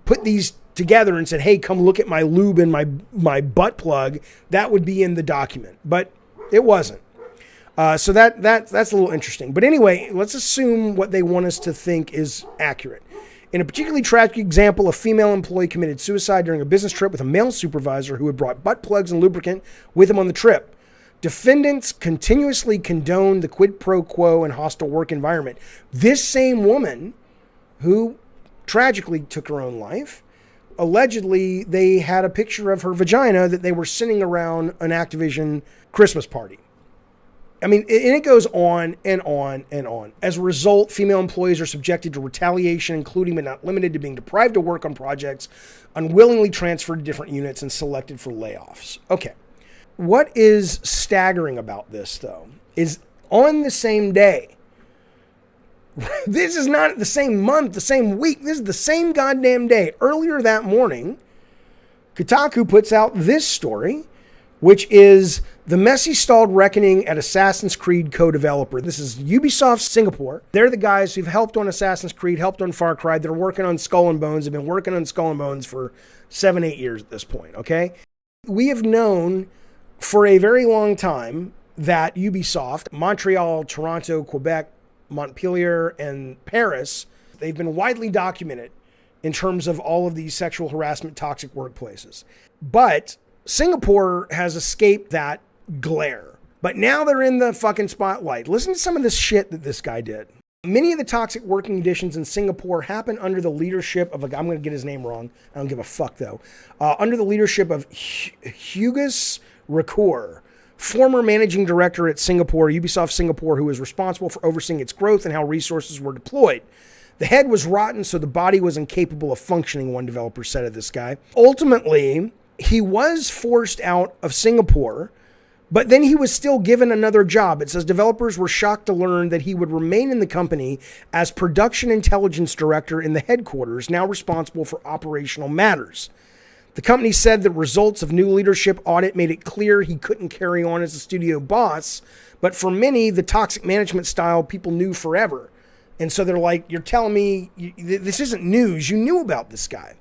put these together and said, hey, come look at my lube and my butt plug, that would be in the document. But it wasn't. So that's a little interesting. But anyway, let's assume what they want us to think is accurate. In a particularly tragic example, a female employee committed suicide during a business trip with a male supervisor who had brought butt plugs and lubricant with him on the trip. Defendants continuously condoned the quid pro quo and hostile work environment. This same woman who tragically took her own life, allegedly they had a picture of her vagina that they were sending around an Activision Christmas party. I mean, and it goes on and on and on. As a result, female employees are subjected to retaliation, including but not limited to being deprived of work on projects, unwillingly transferred to different units, and selected for layoffs. Okay. What is staggering about this, though, is on the same day, this is not the same month, the same week, this is the same goddamn day. Earlier that morning, Kotaku puts out this story, which is the messy stalled reckoning at Assassin's Creed co-developer. This is Ubisoft Singapore. They're the guys who've helped on Assassin's Creed, helped on Far Cry. They're working on Skull and Bones. They've been working on Skull and Bones for 7-8 years at this point, okay? We have known for a very long time that Ubisoft, Montreal, Toronto, Quebec, Montpellier, and Paris, they've been widely documented in terms of all of these sexual harassment, toxic workplaces. But Singapore has escaped that glare. But now they're in the fucking spotlight. Listen to some of this shit that this guy did. Many of the toxic working conditions in Singapore happen under the leadership of, I'm going to get his name wrong. I don't give a fuck though. Under the leadership of Hugues Ricoeur, former managing director at Singapore, Ubisoft Singapore, who was responsible for overseeing its growth and how resources were deployed. The head was rotten, so the body was incapable of functioning, one developer said of this guy. Ultimately, he was forced out of Singapore, but then he was still given another job. It says developers were shocked to learn that he would remain in the company as production intelligence director in the headquarters, now responsible for operational matters. The company said the results of new leadership audit made it clear he couldn't carry on as a studio boss, but for many, the toxic management style people knew forever. And so they're like, you're telling me this isn't news. You knew about this guy.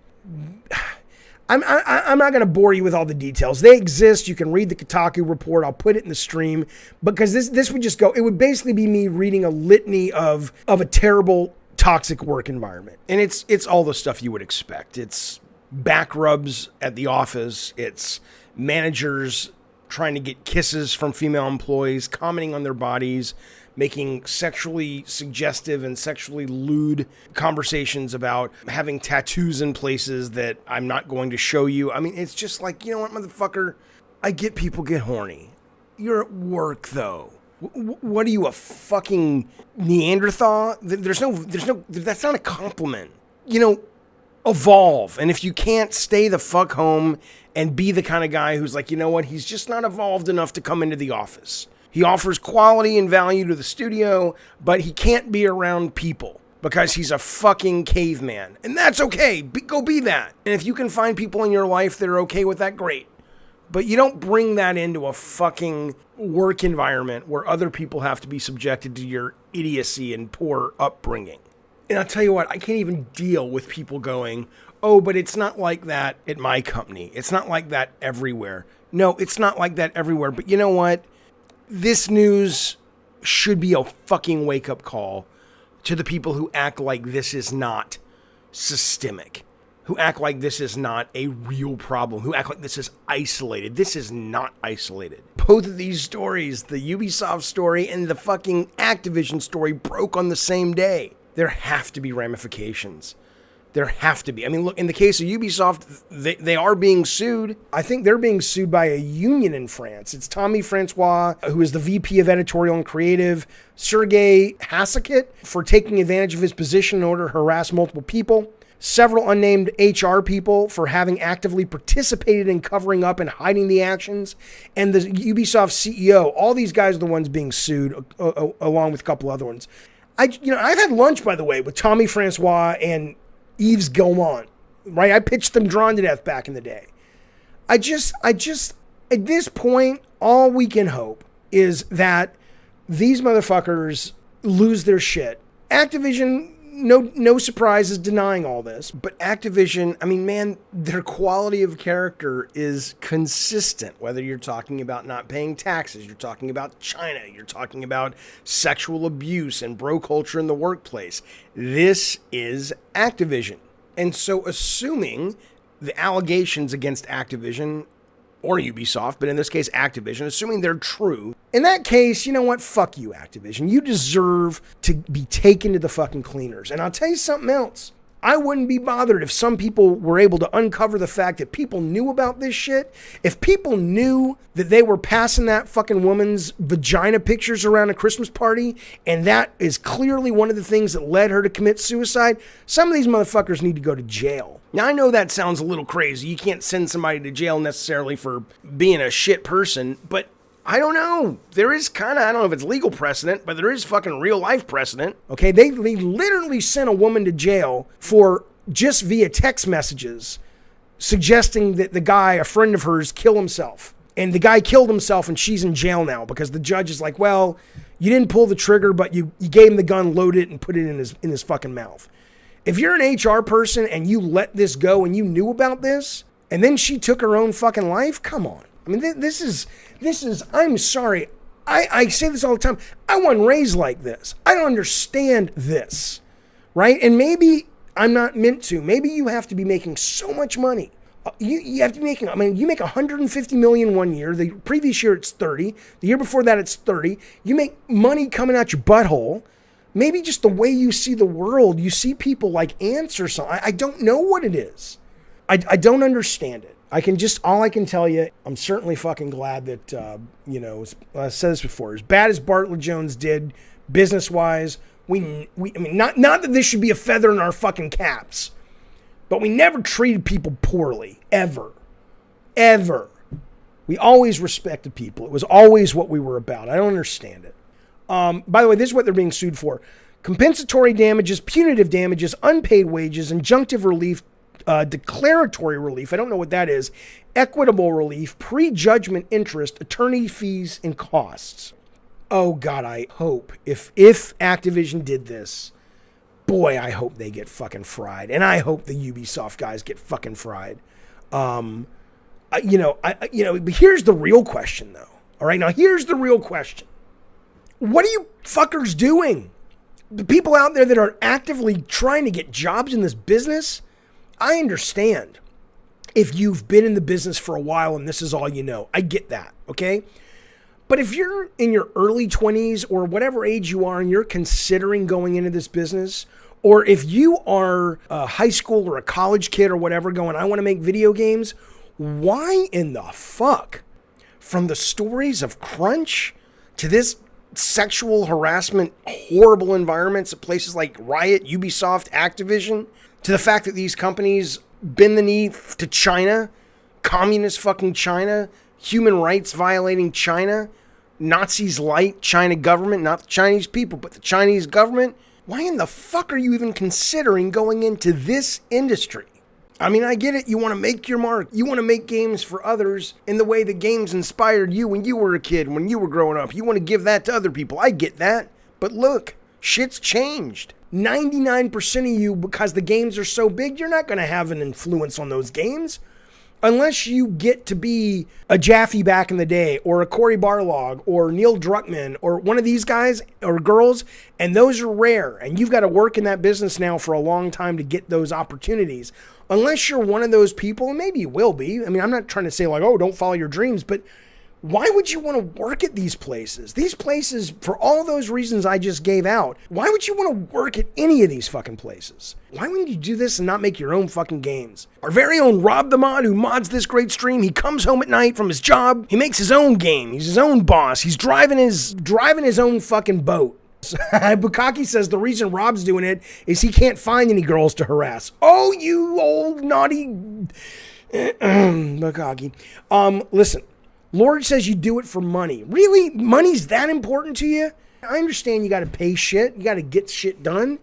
I'm not going to bore you with all the details. They exist. You can read the Kotaku report. I'll put it in the stream because this would just go, it would basically be me reading a litany of a terrible toxic work environment. And it's all the stuff you would expect. It's back rubs at the office. It's managers trying to get kisses from female employees, commenting on their bodies, making sexually suggestive and sexually lewd conversations about having tattoos in places that I'm not going to show you. I mean, it's just like, you know what, motherfucker? I get people get horny. You're at work, though. What are you, a fucking Neanderthal? That's not a compliment. You know, evolve. And if you can't, stay the fuck home and be the kind of guy who's like, you know what, he's just not evolved enough to come into the office. He offers quality and value to the studio, but he can't be around people because he's a fucking caveman. And that's okay. Go be that. And if you can find people in your life that are okay with that, great. But you don't bring that into a fucking work environment where other people have to be subjected to your idiocy and poor upbringing. And I'll tell you what, I can't even deal with people going, oh, but it's not like that at my company. It's not like that everywhere. No, it's not like that everywhere. But you know what? This news should be a fucking wake-up call to the people who act like this is not systemic, who act like this is not a real problem, who act like this is isolated. This is not isolated. Both of these stories, the Ubisoft story and the fucking Activision story, broke on the same day. There have to be ramifications. There have to be. I mean, look, in the case of Ubisoft, they are being sued. I think they're being sued by a union in France. It's Tommy Francois, who is the VP of Editorial and Creative, Sergei Hasakit, for taking advantage of his position in order to harass multiple people, several unnamed HR people for having actively participated in covering up and hiding the actions, and the Ubisoft CEO. All these guys are the ones being sued, along with a couple other ones. I've had lunch, by the way, with Tommy Francois and Yves Guillemot, right? I pitched them Drawn to Death back in the day. I just, at this point, all we can hope is that these motherfuckers lose their shit. Activision, no surprise, is denying all this. But Activision, I mean, man, their quality of character is consistent. Whether you're talking about not paying taxes, you're talking about China, you're talking about sexual abuse and bro culture in the workplace. This is Activision. And so assuming the allegations against Activision or Ubisoft, but in this case, Activision, assuming they're true, in that case, you know what? Fuck you, Activision. You deserve to be taken to the fucking cleaners. And I'll tell you something else. I wouldn't be bothered if some people were able to uncover the fact that people knew about this shit. If people knew that they were passing that fucking woman's vagina pictures around a Christmas party, and that is clearly one of the things that led her to commit suicide, some of these motherfuckers need to go to jail. Now, I know that sounds a little crazy. You can't send somebody to jail necessarily for being a shit person, but I don't know. There is kind of, I don't know if it's legal precedent, but there is fucking real life precedent. Okay, they literally sent a woman to jail for just via text messages suggesting that the guy, a friend of hers, kill himself. And the guy killed himself and she's in jail now because the judge is like, well, you didn't pull the trigger, but you gave him the gun, loaded it, and put it in his fucking mouth. If you're an HR person and you let this go and you knew about this, and then she took her own fucking life, come on. I mean, this is, I'm sorry. I say this all the time. I wasn't raised like this. I don't understand this, right? And maybe I'm not meant to. Maybe you have to be making so much money. You have to be making, I mean, you make 150 million one year. The previous year it's 30. The year before that it's 30. You make money coming out your butthole. Maybe just the way you see the world, you see people like ants or something. I don't know what it is. I don't understand it. All I can tell you, I'm certainly fucking glad that, I said this before, as bad as Bartlett Jones did business-wise, I mean, not that this should be a feather in our fucking caps, but we never treated people poorly, ever. Ever. We always respected people. It was always what we were about. I don't understand it. By the way, this is what they're being sued for. Compensatory damages, punitive damages, unpaid wages, injunctive relief, declaratory relief, I don't know what that is, equitable relief, prejudgment interest, attorney fees, and costs. Oh God, I hope if Activision did this, boy, I hope they get fucking fried. And I hope the Ubisoft guys get fucking fried. But here's the real question though. All right, now here's the real question. What are you fuckers doing? The people out there that are actively trying to get jobs in this business, I understand if you've been in the business for a while and this is all you know. I get that, okay? But if you're in your early 20s or whatever age you are and you're considering going into this business, or if you are a high school or a college kid or whatever going, I want to make video games, why in the fuck? From the stories of crunch to this sexual harassment, horrible environments at places like Riot, Ubisoft, Activision, to the fact that these companies bend the knee to China, communist fucking China, human rights violating China, Nazis light China government, not the Chinese people, but the Chinese government. Why in the fuck are you even considering going into this industry? I mean, I get it. You want to make your mark. You want to make games for others in the way the games inspired you when you were a kid, when you were growing up. You want to give that to other people. I get that. But look, shit's changed. 99% of you, because the games are so big, you're not going to have an influence on those games. Unless you get to be a Jaffe back in the day, or a Cory Barlog, or Neil Druckmann, or one of these guys or girls, and those are rare, and you've got to work in that business now for a long time to get those opportunities. Unless you're one of those people, and maybe you will be. I mean, I'm not trying to say like, oh, don't follow your dreams, but why would you want to work at these places? These places, for all those reasons I just gave out, why would you want to work at any of these fucking places? Why wouldn't you do this and not make your own fucking games? Our very own Rob the Mod, who mods this great stream, he comes home at night from his job, he makes his own game, he's his own boss, he's driving his own fucking boat. Bukaki says the reason Rob's doing it is he can't find any girls to harass. Oh, you old naughty Bukaki. Listen. Lord says you do it for money. Really? Money's that important to you? I understand you got to pay shit. You got to get shit done.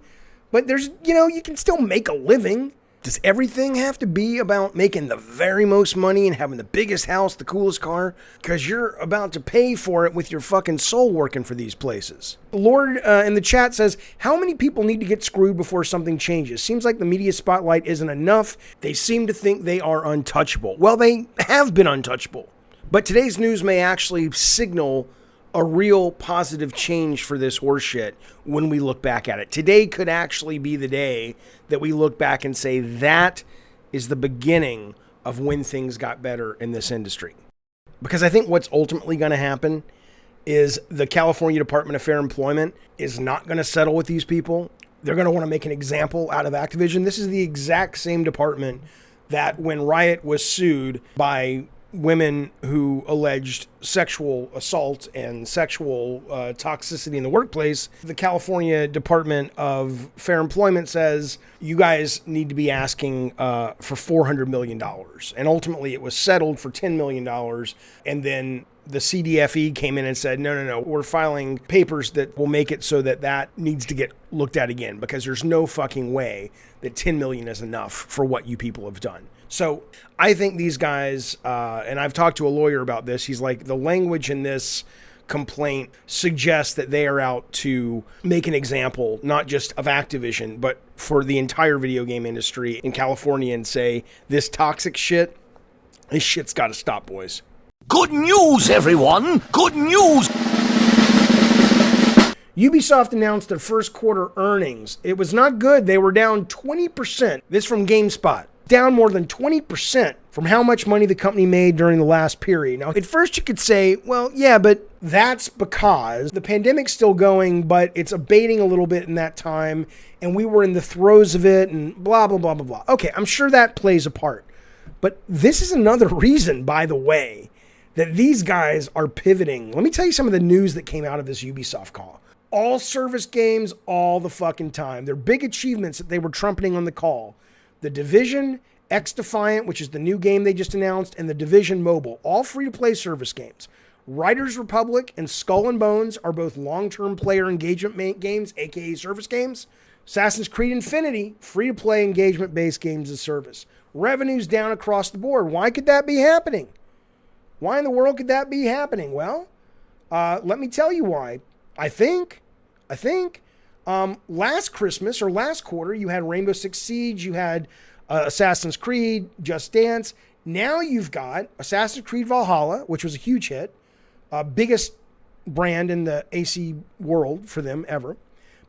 But there's, you can still make a living. Does everything have to be about making the very most money and having the biggest house, the coolest car? Because you're about to pay for it with your fucking soul working for these places. Lord in the chat says, how many people need to get screwed before something changes? Seems like the media spotlight isn't enough. They seem to think they are untouchable. Well, they have been untouchable. But today's news may actually signal a real positive change for this horseshit when we look back at it. Today could actually be the day that we look back and say that is the beginning of when things got better in this industry. Because I think what's ultimately going to happen is the California Department of Fair Employment is not going to settle with these people. They're going to want to make an example out of Activision. This is the exact same department that when Riot was sued by women who alleged sexual assault and sexual toxicity in the workplace, the California Department of Fair Employment says, you guys need to be asking for $400 million. And ultimately it was settled for $10 million. And then the CDFE came in and said, no, we're filing papers that will make it so that that needs to get looked at again, because there's no fucking way that 10 million is enough for what you people have done. So I think these guys, and I've talked to a lawyer about this, he's like, the language in this complaint suggests that they are out to make an example, not just of Activision, but for the entire video game industry in California, and say, this toxic shit, this shit's got to stop, boys. Good news, everyone! Good news! Ubisoft announced their first quarter earnings. It was not good. They were down 20%. This from GameSpot. Down more than 20% from how much money the company made during the last period. Now, at first you could say, well, yeah, but that's because the pandemic's still going, but it's abating a little bit in that time, and we were in the throes of it, and blah, blah, blah, blah, blah. Okay, I'm sure that plays a part. But this is another reason, by the way, that these guys are pivoting. Let me tell you some of the news that came out of this Ubisoft call. All service games all the fucking time. Their big achievements that they were trumpeting on the call. The Division, X-Defiant, which is the new game they just announced, and the Division Mobile, all free-to-play service games. Riders Republic and Skull and Bones are both long-term player engagement games, aka service games. Assassin's Creed Infinity, free-to-play engagement-based games as service. Revenue's down across the board. Why could that be happening? Why in the world could that be happening? Well, let me tell you why. I think last Christmas or last quarter, you had Rainbow Six Siege, you had Assassin's Creed, Just Dance. Now you've got Assassin's Creed Valhalla, which was a huge hit, biggest brand in the AC world for them ever.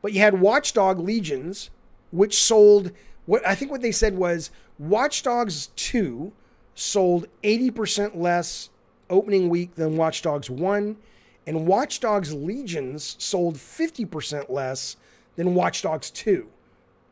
But you had Watch Dogs Legions, which sold, what they said was Watch Dogs 2 sold 80% less opening week than Watch Dogs 1, and Watch Dogs Legions sold 50% less than Watch Dogs 2,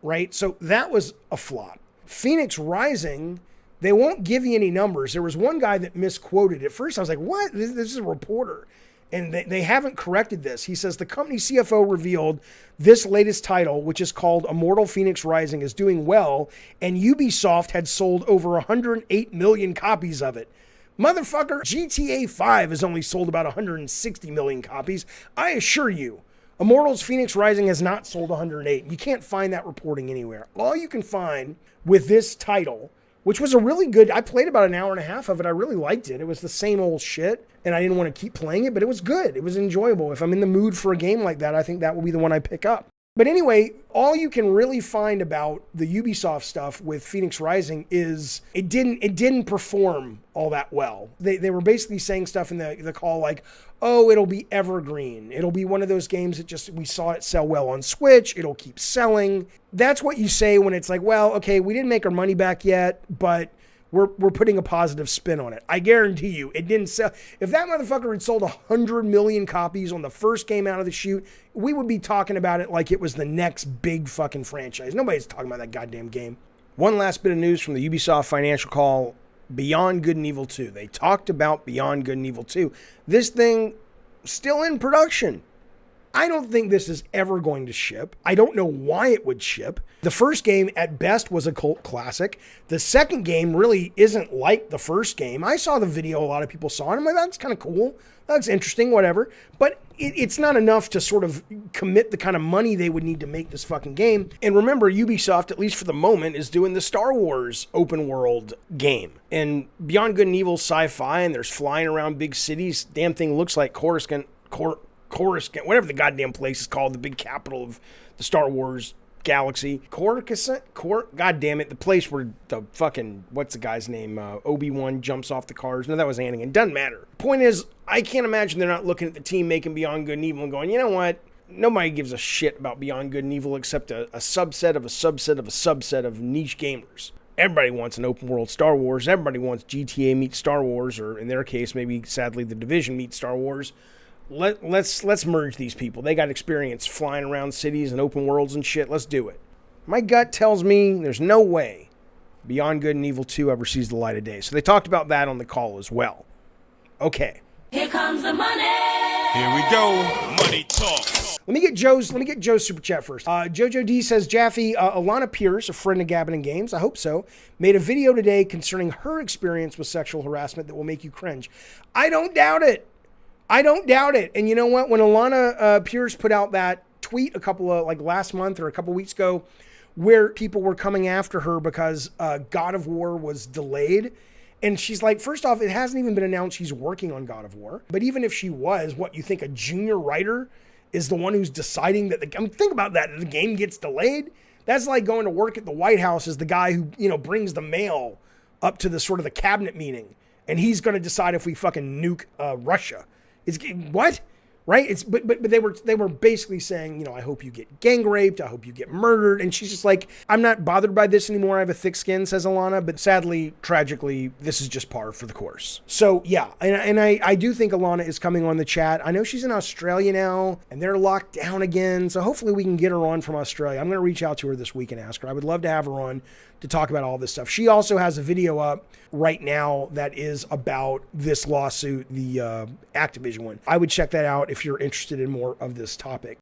right? So that was a flop. Phoenix Rising, they won't give you any numbers. There was one guy that misquoted. At first I was like, what? This is a reporter. And they haven't corrected this. He says the company CFO revealed this latest title, which is called Immortal Phoenix Rising, is doing well, and Ubisoft had sold over 108 million copies of it. Motherfucker, GTA 5 has only sold about 160 million copies. I assure you, Immortals Phoenix Rising has not sold 108. You can't find that reporting anywhere. All you can find with this title, which was a really good, I played about an hour and a half of it. I really liked it. It was the same old shit, and I didn't want to keep playing it, but it was good. It was enjoyable. If I'm in the mood for a game like that, I think that will be the one I pick up. But anyway, all you can really find about the Ubisoft stuff with Phoenix Rising is it didn't perform all that well. They were basically saying stuff in the call like, oh, it'll be evergreen. It'll be one of those games that we saw it sell well on Switch. It'll keep selling. That's what you say when it's like, well, okay, we didn't make our money back yet, but we're putting a positive spin on it. I guarantee you, it didn't sell. If that motherfucker had sold 100 million copies on the first game out of the chute, we would be talking about it like it was the next big fucking franchise. Nobody's talking about that goddamn game. One last bit of news from the Ubisoft financial call, Beyond Good and Evil 2. They talked about Beyond Good and Evil 2. This thing still in production. I don't think this is ever going to ship. I don't know why it would ship. The first game at best was a cult classic. The second game really isn't like the first game. I saw the video a lot of people saw, and I'm like, that's kind of cool. That's interesting, whatever. But it's not enough to sort of commit the kind of money they would need to make this fucking game. And remember, Ubisoft, at least for the moment, is doing the Star Wars open world game. And Beyond Good and Evil sci-fi, and there's flying around big cities. Damn thing looks like Coruscant, whatever the goddamn place is called, the big capital of the Star Wars galaxy. God damn it, the place where the fucking, what's the guy's name? Obi-Wan jumps off the cars. No, that was Anakin. Doesn't matter. Point is, I can't imagine they're not looking at the team making Beyond Good and Evil and going, you know what? Nobody gives a shit about Beyond Good and Evil except a subset of a subset of a subset of niche gamers. Everybody wants an open world Star Wars. Everybody wants GTA meets Star Wars, or in their case, maybe sadly The Division meets Star Wars. Let's merge these people. They got experience flying around cities and open worlds and shit. Let's do it. My gut tells me there's no way Beyond Good and Evil 2 ever sees the light of day. So they talked about that on the call as well. Okay. Here comes the money. Here we go. Money talk. Let me get Joe's super chat first. Jojo D says, Jaffe, Alanah Pearce, a friend of GABBIN+GAMES, I hope so, made a video today concerning her experience with sexual harassment that will make you cringe. I don't doubt it. And you know what? When Alanah Pearce put out that tweet last month or a couple weeks ago, where people were coming after her because God of War was delayed. And she's like, first off, it hasn't even been announced she's working on God of War. But even if she was, what, you think a junior writer is the one who's deciding that think about that. The game gets delayed. That's like going to work at the White House as the guy who, brings the mail up to the sort of the cabinet meeting. And he's going to decide if we fucking nuke Russia. What? Right? But they were basically saying, I hope you get gang raped. I hope you get murdered. And she's just like, I'm not bothered by this anymore. I have a thick skin, says Alanah. But sadly, tragically, this is just par for the course. So yeah, and I do think Alanah is coming on the chat. I know she's in Australia now and they're locked down again. So hopefully we can get her on from Australia. I'm going to reach out to her this week and ask her. I would love to have her on to talk about all this stuff. She also has a video up right now that is about this lawsuit, the Activision one. I would check that out if you're interested in more of this topic.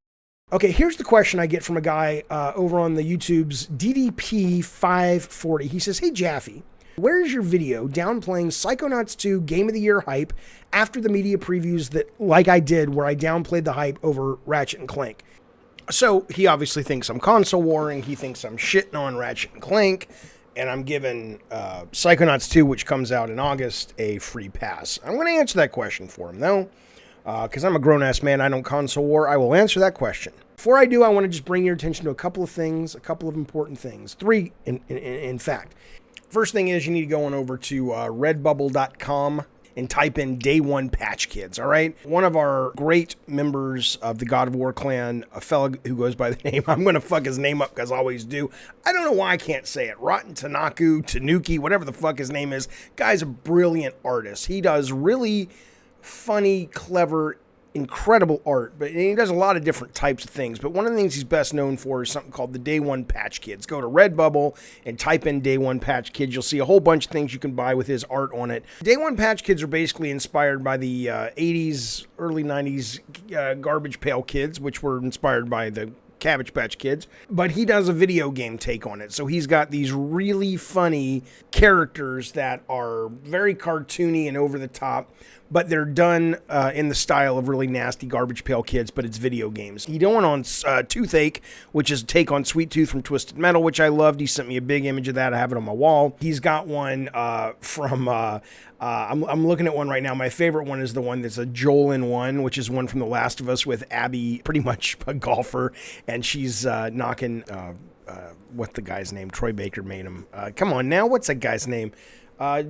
Okay, here's the question I get from a guy over on the YouTube's DDP540. He says, hey Jaffe, where is your video downplaying Psychonauts 2 Game of the Year hype after the media previews that, like I did, where I downplayed the hype over Ratchet and Clank? So he obviously thinks I'm console warring. He thinks I'm shitting on Ratchet and Clank. And I'm giving Psychonauts 2, which comes out in August, a free pass. I'm going to answer that question for him, though. Because I'm a grown-ass man. I don't console war. I will answer that question. Before I do, I want to just bring your attention to a couple of things. A couple of important things. 3, in fact. First thing is you need to go on over to redbubble.com. and type in Day One Patch Kids, all right? One of our great members of the God of War clan, a fella who goes by the name, I'm going to fuck his name up because I always do. I don't know why I can't say it. Rotten Tanuki, whatever the fuck his name is. Guy's a brilliant artist. He does really funny, clever, incredible art, but he does a lot of different types of things. But one of the things he's best known for is something called the Day One Patch Kids. Go to Redbubble and type in Day One Patch Kids. You'll see a whole bunch of things you can buy with his art on it. Day One Patch Kids are basically inspired by the 80s, early 90s Garbage Pail Kids, which were inspired by the Cabbage Patch Kids, but he does a video game take on it. So he's got these really funny characters that are very cartoony and over the top, but they're done in the style of really nasty Garbage Pail Kids, but it's video games. He did one on Toothache, which is a take on Sweet Tooth from Twisted Metal, which I loved. He sent me a big image of that. I have it on my wall. He's got one from... I'm looking at one right now. My favorite one is the one that's a Joel in one, which is one from The Last of Us with Abby, pretty much a golfer, and she's knocking... what the guy's name? Troy Baker made him. Come on now, what's that guy's name?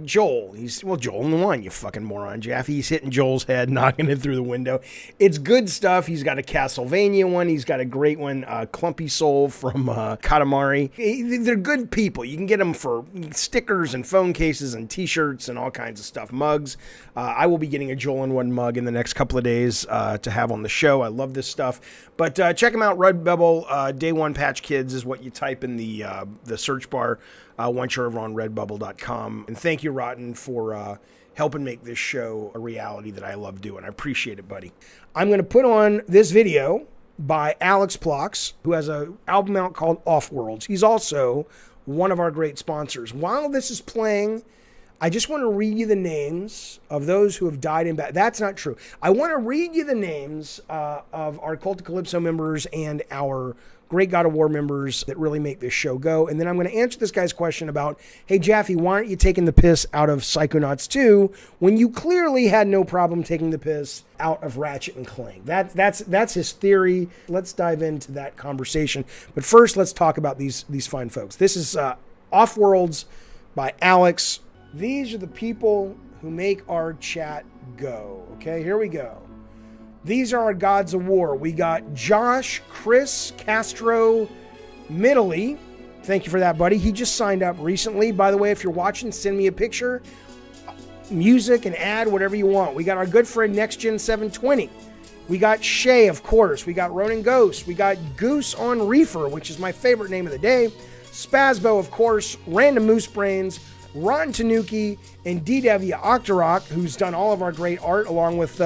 Joel. Joel in the one, you fucking moron, Jaffe. He's hitting Joel's head, knocking it through the window. It's good stuff. He's got a Castlevania one. He's got a great one, Clumpy Soul from Katamari. They're good people. You can get them for stickers and phone cases and t-shirts and all kinds of stuff. Mugs. I will be getting a Joel in one mug in the next couple of days to have on the show. I love this stuff. But check them out. Redbubble. Day One Patch Kids is what you type in the search bar once you're over on redbubble.com. And thank you, Rotten, for helping make this show a reality that I love doing. I appreciate it, buddy. I'm going to put on this video by Alex Plox, who has an album out called Offworlds. He's also one of our great sponsors. While this is playing, I just want to read you the names of those who have died in battle. That's not true. I want to read you the names of our Cult of Calypso members and our great God of War members that really make this show go. And then I'm going to answer this guy's question about, hey, Jaffe, why aren't you taking the piss out of Psychonauts 2 when you clearly had no problem taking the piss out of Ratchet and Clank? That's his theory. Let's dive into that conversation. But first, let's talk about these fine folks. This is Offworlds by Alex. These are the people who make our chat go. Okay, here we go. These are our gods of war. We got Josh, Chris, Castro, Middley. Thank you for that, buddy. He just signed up recently. By the way, if you're watching, send me a picture, music, and ad, whatever you want. We got our good friend NextGen720. We got Shay, of course. We got Ronin Ghost. We got Goose on Reefer, which is my favorite name of the day. Spazbo, of course. Random Moose Brains. Ron Tanuki. And DW Octorok, who's done all of our great art, along with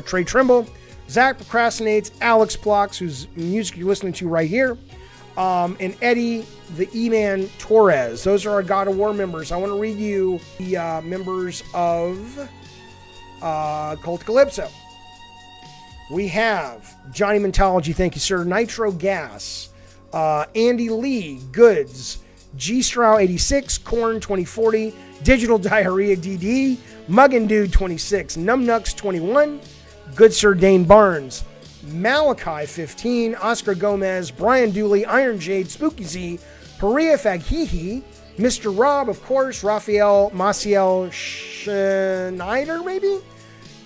Trey Trimble. Zach Procrastinates. Alex Blocks, whose music you're listening to right here. And Eddie, the E-Man Torres. Those are our God of War members. I want to read you the members of Cult Calypso. We have Johnny Mentology, thank you, sir. Nitro Gas, Andy Lee, Goods, G Strow 86, Corn 2040, Digital Diarrhea DD, Muggin Dude 26, Numnux 21, Good Sir Dane Barnes, Malachi 15, Oscar Gomez, Brian Dooley, Iron Jade, Spooky Z, Paria Faghihi, Mr. Rob, of course, Raphael Maciel Schneider, maybe?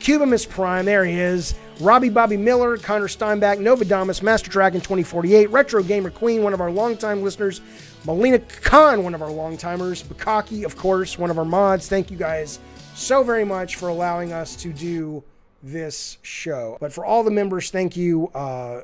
Cubamus Prime, there he is. Robbie Bobby Miller, Connor Steinbach, Novodamus, Master Dragon 2048, Retro Gamer Queen, one of our longtime listeners, Melina Khan, one of our longtimers, Bukaki, of course, one of our mods. Thank you guys so very much for allowing us to do this show. But for all the members, thank you.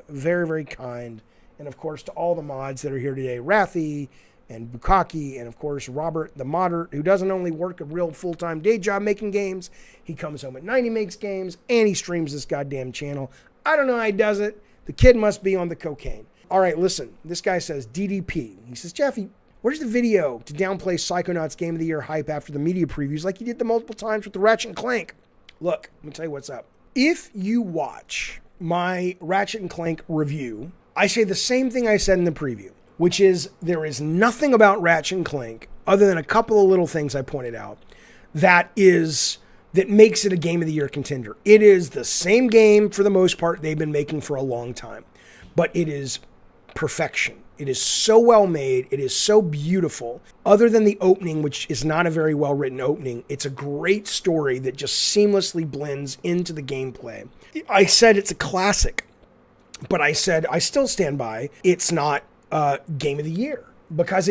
Very, very kind. And of course, to all the mods that are here today, Rathy and Bukaki, and of course, Robert the Modder, who doesn't only work a real full-time day job making games, he comes home at night, he makes games, and he streams this goddamn channel. I don't know how he does it. The kid must be on the cocaine. All right, listen. This guy says, DDP. He says, Jeffy, where's the video to downplay Psychonauts Game of the Year hype after the media previews like you did the multiple times with the Ratchet and Clank? Look, let me tell you what's up. If you watch my Ratchet and Clank review, I say the same thing I said in the preview, which is there is nothing about Ratchet and Clank other than a couple of little things I pointed out that makes it a Game of the Year contender. It is the same game for the most part they've been making for a long time, but it is perfection. It is so well made. It is so beautiful. Other than the opening, which is not a very well written opening, it's a great story that just seamlessly blends into the gameplay. I said it's a classic, but I said I still stand by it's not Game of the Year, because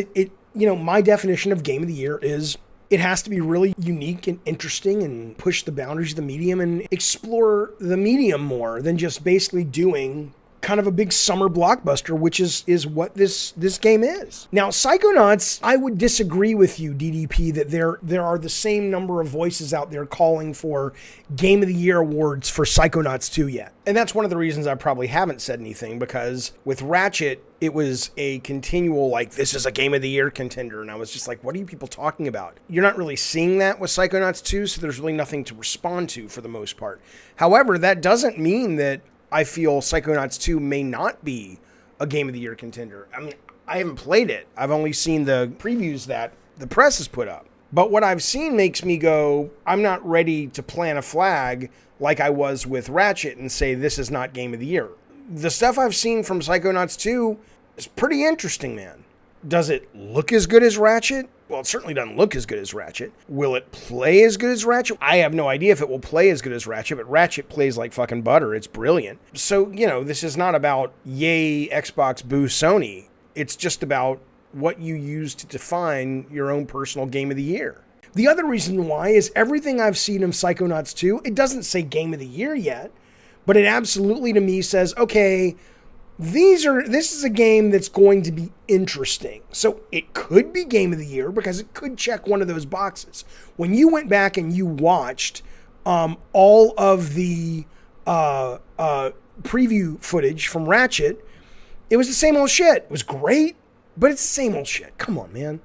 my definition of Game of the Year is it has to be really unique and interesting and push the boundaries of the medium and explore the medium more than just basically doing kind of a big summer blockbuster, which is what this game is. Now, Psychonauts, I would disagree with you, DDP, that there are the same number of voices out there calling for Game of the Year awards for Psychonauts 2 yet. And that's one of the reasons I probably haven't said anything, because with Ratchet, it was a continual, this is a Game of the Year contender, and I was just like, what are you people talking about? You're not really seeing that with Psychonauts 2, so there's really nothing to respond to for the most part. However, that doesn't mean that I feel Psychonauts 2 may not be a Game of the Year contender. I mean, I haven't played it. I've only seen the previews that the press has put up. But what I've seen makes me go, I'm not ready to plant a flag like I was with Ratchet and say this is not Game of the Year. The stuff I've seen from Psychonauts 2 is pretty interesting, man. Does it look as good as Ratchet? Well, it certainly doesn't look as good as Ratchet. Will it play as good as Ratchet? I have no idea if it will play as good as Ratchet, but Ratchet plays like fucking butter. It's brilliant. So, this is not about yay, Xbox, boo, Sony. It's just about what you use to define your own personal Game of the Year. The other reason why is everything I've seen of Psychonauts 2, it doesn't say Game of the Year yet, but it absolutely to me says, okay, this is a game that's going to be interesting. So it could be Game of the Year because it could check one of those boxes. When you went back and you watched all of the preview footage from Ratchet, it was the same old shit. It was great, but it's the same old shit. Come on, man.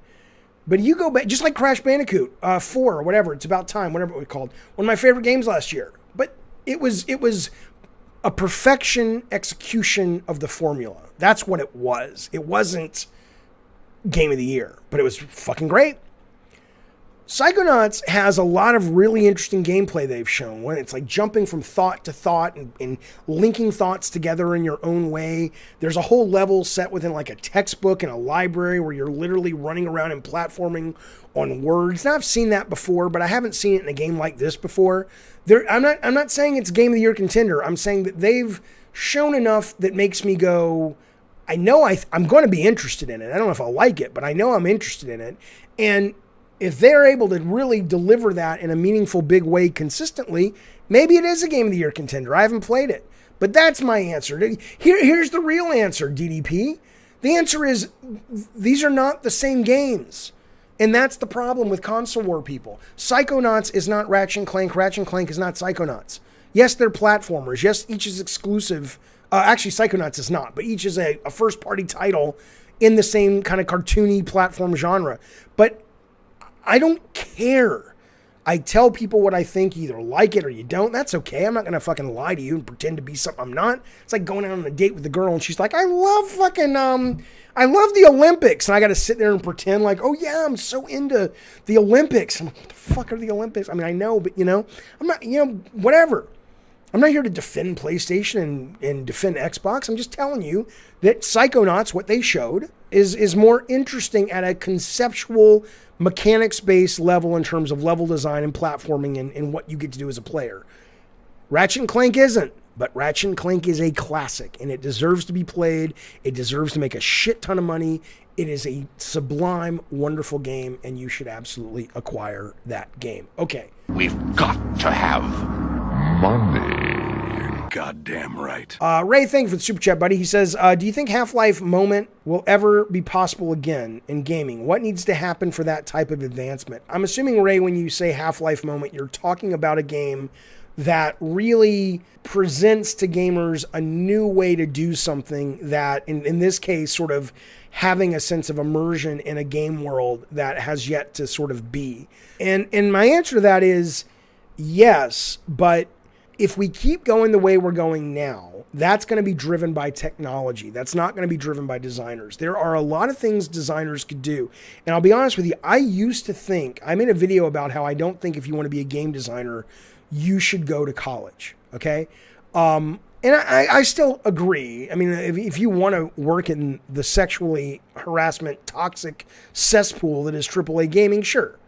But you go back, just like Crash Bandicoot 4 or whatever, It's About Time, whatever it was called. One of my favorite games last year. But it was a perfection execution of the formula. That's what it was. It wasn't Game of the Year, but it was fucking great. Psychonauts has a lot of really interesting gameplay they've shown, when it's like jumping from thought to thought and linking thoughts together in your own way. There's a whole level set within like a textbook in a library where you're literally running around and platforming on words. Now, I've seen that before, but I haven't seen it in a game like this before. I'm not saying it's Game of the Year contender. I'm saying that they've shown enough that makes me go, I know I'm going to be interested in it. I don't know if I'll like it, but I know I'm interested in it. And if they're able to really deliver that in a meaningful, big way consistently, maybe it is a Game of the Year contender. I haven't played it. But that's my answer. Here's the real answer, DDP. The answer is these are not the same games. And that's the problem with console war people. Psychonauts is not Ratchet & Clank. Ratchet & Clank is not Psychonauts. Yes, they're platformers. Yes, each is exclusive. Actually, Psychonauts is not, but each is a first-party title in the same kind of cartoony platform genre. But I don't care. I tell people what I think. You either like it or you don't. That's okay. I'm not going to fucking lie to you and pretend to be something I'm not. It's like going out on a date with a girl and she's like, I love the Olympics. And I got to sit there and pretend like, oh yeah, I'm so into the Olympics. I'm like, what the fuck are the Olympics? I mean, I know, but I'm not, whatever. I'm not here to defend PlayStation and defend Xbox. I'm just telling you that Psychonauts, what they showed, is more interesting at a conceptual, mechanics-based level in terms of level design and platforming and what you get to do as a player. Ratchet & Clank isn't, but Ratchet & Clank is a classic, and it deserves to be played. It deserves to make a shit ton of money. It is a sublime, wonderful game, and you should absolutely acquire that game. Okay. We've got to have money. You're goddamn right. Ray, thank you for the super chat, buddy. He says, do you think Half-Life moment will ever be possible again in gaming? What needs to happen for that type of advancement? I'm assuming, Ray, when you say Half-Life moment, you're talking about a game that really presents to gamers a new way to do something that, in this case, sort of having a sense of immersion in a game world that has yet to sort of be. And my answer to that is yes, but if we keep going the way we're going now, that's going to be driven by technology. That's not going to be driven by designers. There are a lot of things designers could do. And I'll be honest with you, I used to think, I made a video about how I don't think if you want to be a game designer, you should go to college. Okay. And I still agree. I mean, if you want to work in the sexually harassment, toxic cesspool that is AAA gaming, sure.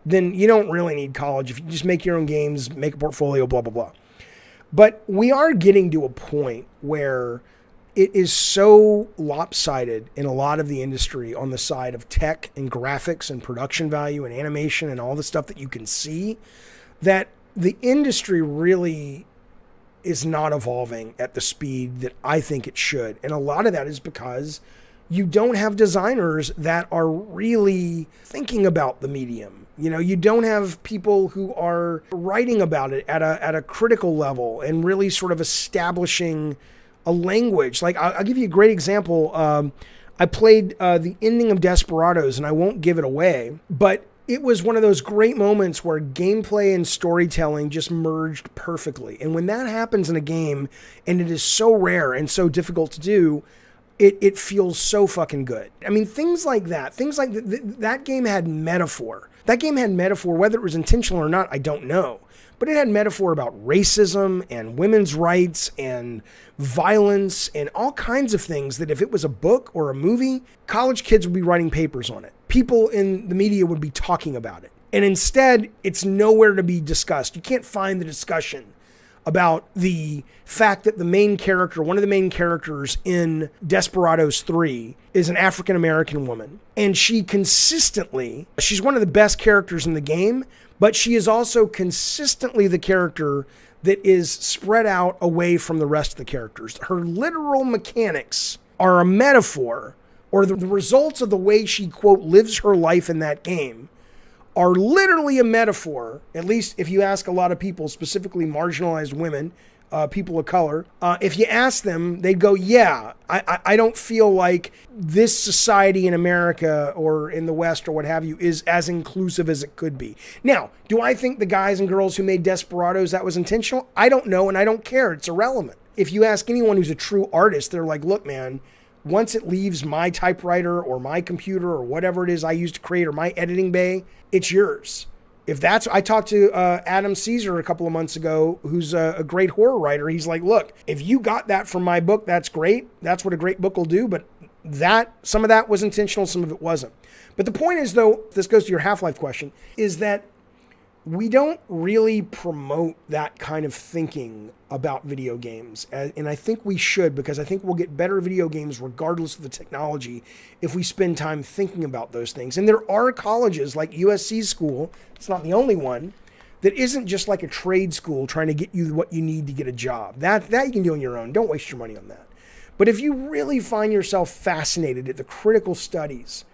Then you don't really need college. If you just make your own games, make a portfolio, blah, blah, blah. But we are getting to a point where it is so lopsided in a lot of the industry on the side of tech and graphics and production value and animation and all the stuff that you can see that the industry really is not evolving at the speed that I think it should. And a lot of that is because you don't have designers that are really thinking about the medium. You don't have people who are writing about it at a critical level and really sort of establishing a language. Like, I'll give you a great example. I played the ending of Desperados, and I won't give it away, but it was one of those great moments where gameplay and storytelling just merged perfectly. And when that happens in a game, and it is so rare and so difficult to do, it feels so fucking good. I mean, things like that. Things like that game had metaphor. That game had metaphor, whether it was intentional or not, I don't know. But it had metaphor about racism and women's rights and violence and all kinds of things that if it was a book or a movie, college kids would be writing papers on it. People in the media would be talking about it. And instead, it's nowhere to be discussed. You can't find the discussion about the fact that the main character, one of the main characters in Desperados 3 is an African-American woman. And she's one of the best characters in the game, but she is also consistently the character that is spread out away from the rest of the characters. Her literal mechanics are a metaphor, or the results of the way she, quote, lives her life in that game are literally a metaphor, at least if you ask a lot of people, specifically marginalized women, people of color. If you ask them, they'd go, yeah, I don't feel like this society in America or in the West or what have you is as inclusive as it could be. Now, do I think the guys and girls who made Desperados, that was intentional? I don't know, and I don't care. It's irrelevant. If you ask anyone who's a true artist, they're like, look, man, once it leaves my typewriter or my computer or whatever it is I use to create or my editing bay, it's yours. I talked to Adam Caesar a couple of months ago, who's a great horror writer. He's like, look, if you got that from my book, that's great. That's what a great book will do. But some of that was intentional, some of it wasn't. But the point is, though, this goes to your Half-Life question, is that we don't really promote that kind of thinking about video games. And I think we should, because I think we'll get better video games regardless of the technology if we spend time thinking about those things. And there are colleges like USC School, it's not the only one, that isn't just like a trade school trying to get you what you need to get a job. That you can do on your own. Don't waste your money on that. But if you really find yourself fascinated at the critical studies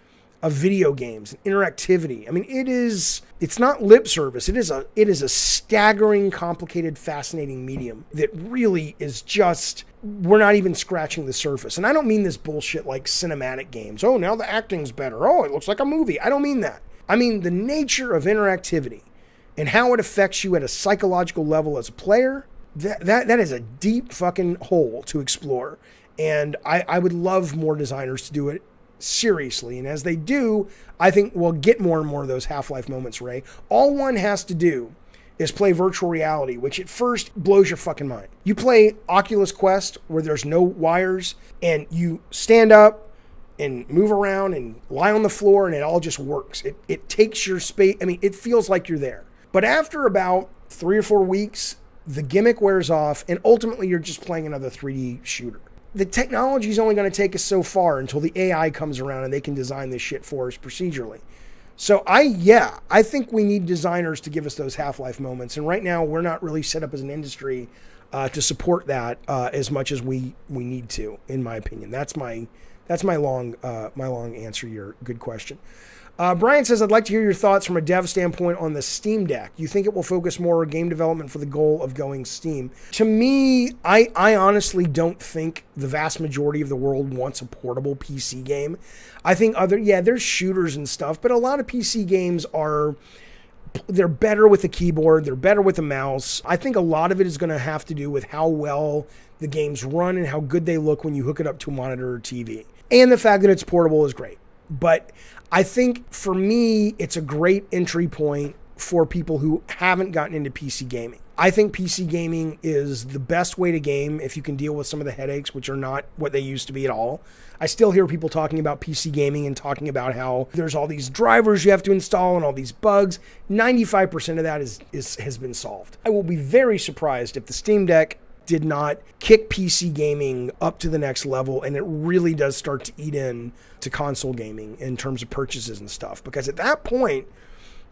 of video games and interactivity, I mean, it's not lip service. It is a staggering, complicated, fascinating medium that really is just, we're not even scratching the surface. And I don't mean this bullshit like cinematic games. Oh, now the acting's better. Oh, it looks like a movie. I don't mean that. I mean the nature of interactivity and how it affects you at a psychological level as a player. That is a deep fucking hole to explore. And I would love more designers to do it seriously. And as they do, I think we'll get more and more of those Half-Life moments, Ray. All one has to do is play virtual reality, which at first blows your fucking mind. You play Oculus Quest where there's no wires and you stand up and move around and lie on the floor and it all just works. It takes your space. I mean, it feels like you're there. But after about 3 or 4 weeks, the gimmick wears off and ultimately you're just playing another 3D shooter. The technology is only going to take us so far until the AI comes around and they can design this shit for us procedurally. So I think we need designers to give us those Half-Life moments. And right now we're not really set up as an industry to support that as much as we need to, in my opinion. That's my long answer to your good question. Brian says, I'd like to hear your thoughts from a dev standpoint on the Steam Deck. You think it will focus more on game development for the goal of going Steam? To me, I honestly don't think the vast majority of the world wants a portable PC game. I think there's shooters and stuff, but a lot of PC games they're better with a keyboard, they're better with a mouse. I think a lot of it is going to have to do with how well the games run and how good they look when you hook it up to a monitor or TV. And the fact that it's portable is great. But I think for me, it's a great entry point for people who haven't gotten into PC gaming. I think PC gaming is the best way to game if you can deal with some of the headaches, which are not what they used to be at all. I still hear people talking about PC gaming and talking about how there's all these drivers you have to install and all these bugs. 95% of that has been solved. I will be very surprised if the Steam Deck did not kick PC gaming up to the next level and it really does start to eat in to console gaming in terms of purchases and stuff. Because at that point,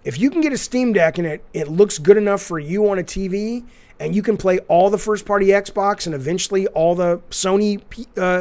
if you can get a Steam Deck and it looks good enough for you on a TV and you can play all the first-party Xbox and eventually all the Sony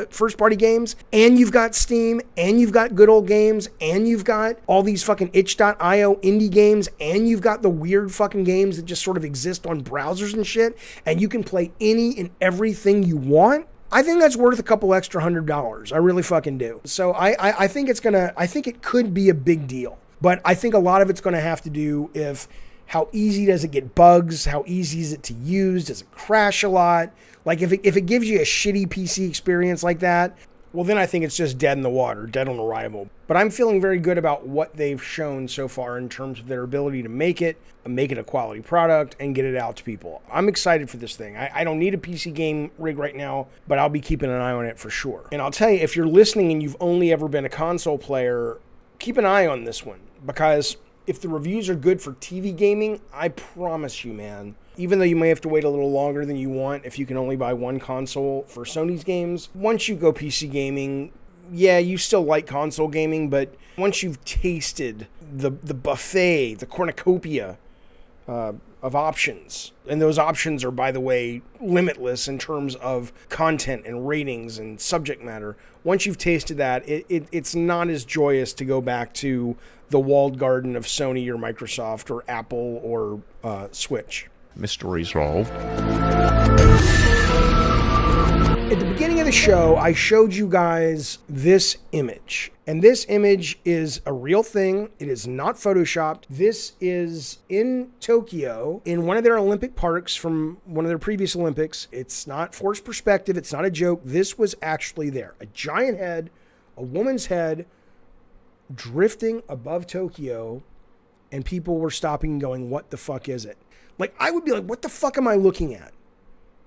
first-party games, and you've got Steam, and you've got good old games, and you've got all these fucking itch.io indie games, and you've got the weird fucking games that just sort of exist on browsers and shit, and you can play any and everything you want, I think that's worth a couple extra $100. I really fucking do. So I think I think it could be a big deal. But I think a lot of it's going to have to do if how easy does it get bugs? How easy is it to use? Does it crash a lot? Like if it gives you a shitty PC experience like that, well then I think it's just dead in the water, dead on arrival. But I'm feeling very good about what they've shown so far in terms of their ability to make it a quality product and get it out to people. I'm excited for this thing. I don't need a PC game rig right now, but I'll be keeping an eye on it for sure. And I'll tell you, if you're listening and you've only ever been a console player, keep an eye on this one, because if the reviews are good for TV gaming, I promise you, man, even though you may have to wait a little longer than you want if you can only buy one console for Sony's games, once you go PC gaming, yeah, you still like console gaming, but once you've tasted the buffet, the cornucopia of options, and those options are, by the way, limitless in terms of content and ratings and subject matter, once you've tasted that, it's not as joyous to go back to the walled garden of Sony or Microsoft or Apple or Switch. Mystery solved. At the beginning of the show, I showed you guys this image. And this image is a real thing. It is not photoshopped. This is in Tokyo, in one of their Olympic parks from one of their previous Olympics. It's not forced perspective. It's not a joke. This was actually there. A giant head, a woman's head, drifting above Tokyo, and people were stopping and going, what the fuck is it? Like, I would be like, what the fuck am I looking at?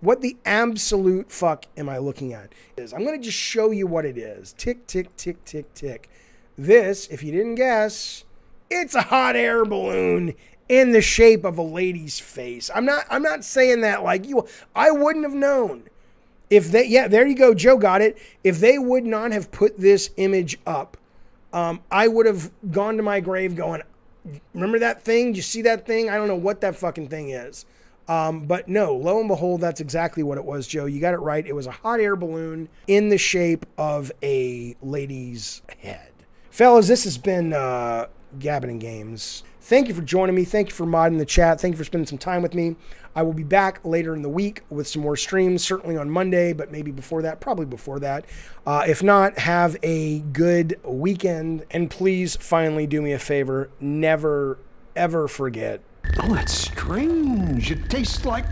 What the absolute fuck am I looking at? I'm going to just show you what it is. Tick, tick, tick, tick, tick. This, if you didn't guess, it's a hot air balloon in the shape of a lady's face. I'm not saying that like you. I wouldn't have known. If they, yeah, there you go. Joe got it. If they would not have put this image up, I would have gone to my grave going, remember that thing? Did you see that thing? I don't know what that fucking thing is. But no, lo and behold, that's exactly what it was, Joe. You got it right. It was a hot air balloon in the shape of a lady's head. Fellas, this has been Gabbin' Games. Thank you for joining me. Thank you for modding the chat. Thank you for spending some time with me. I will be back later in the week with some more streams, certainly on Monday, but maybe before that, probably before that. If not, have a good weekend. And please finally do me a favor. Never, ever forget. Oh, that's strange. It tastes like...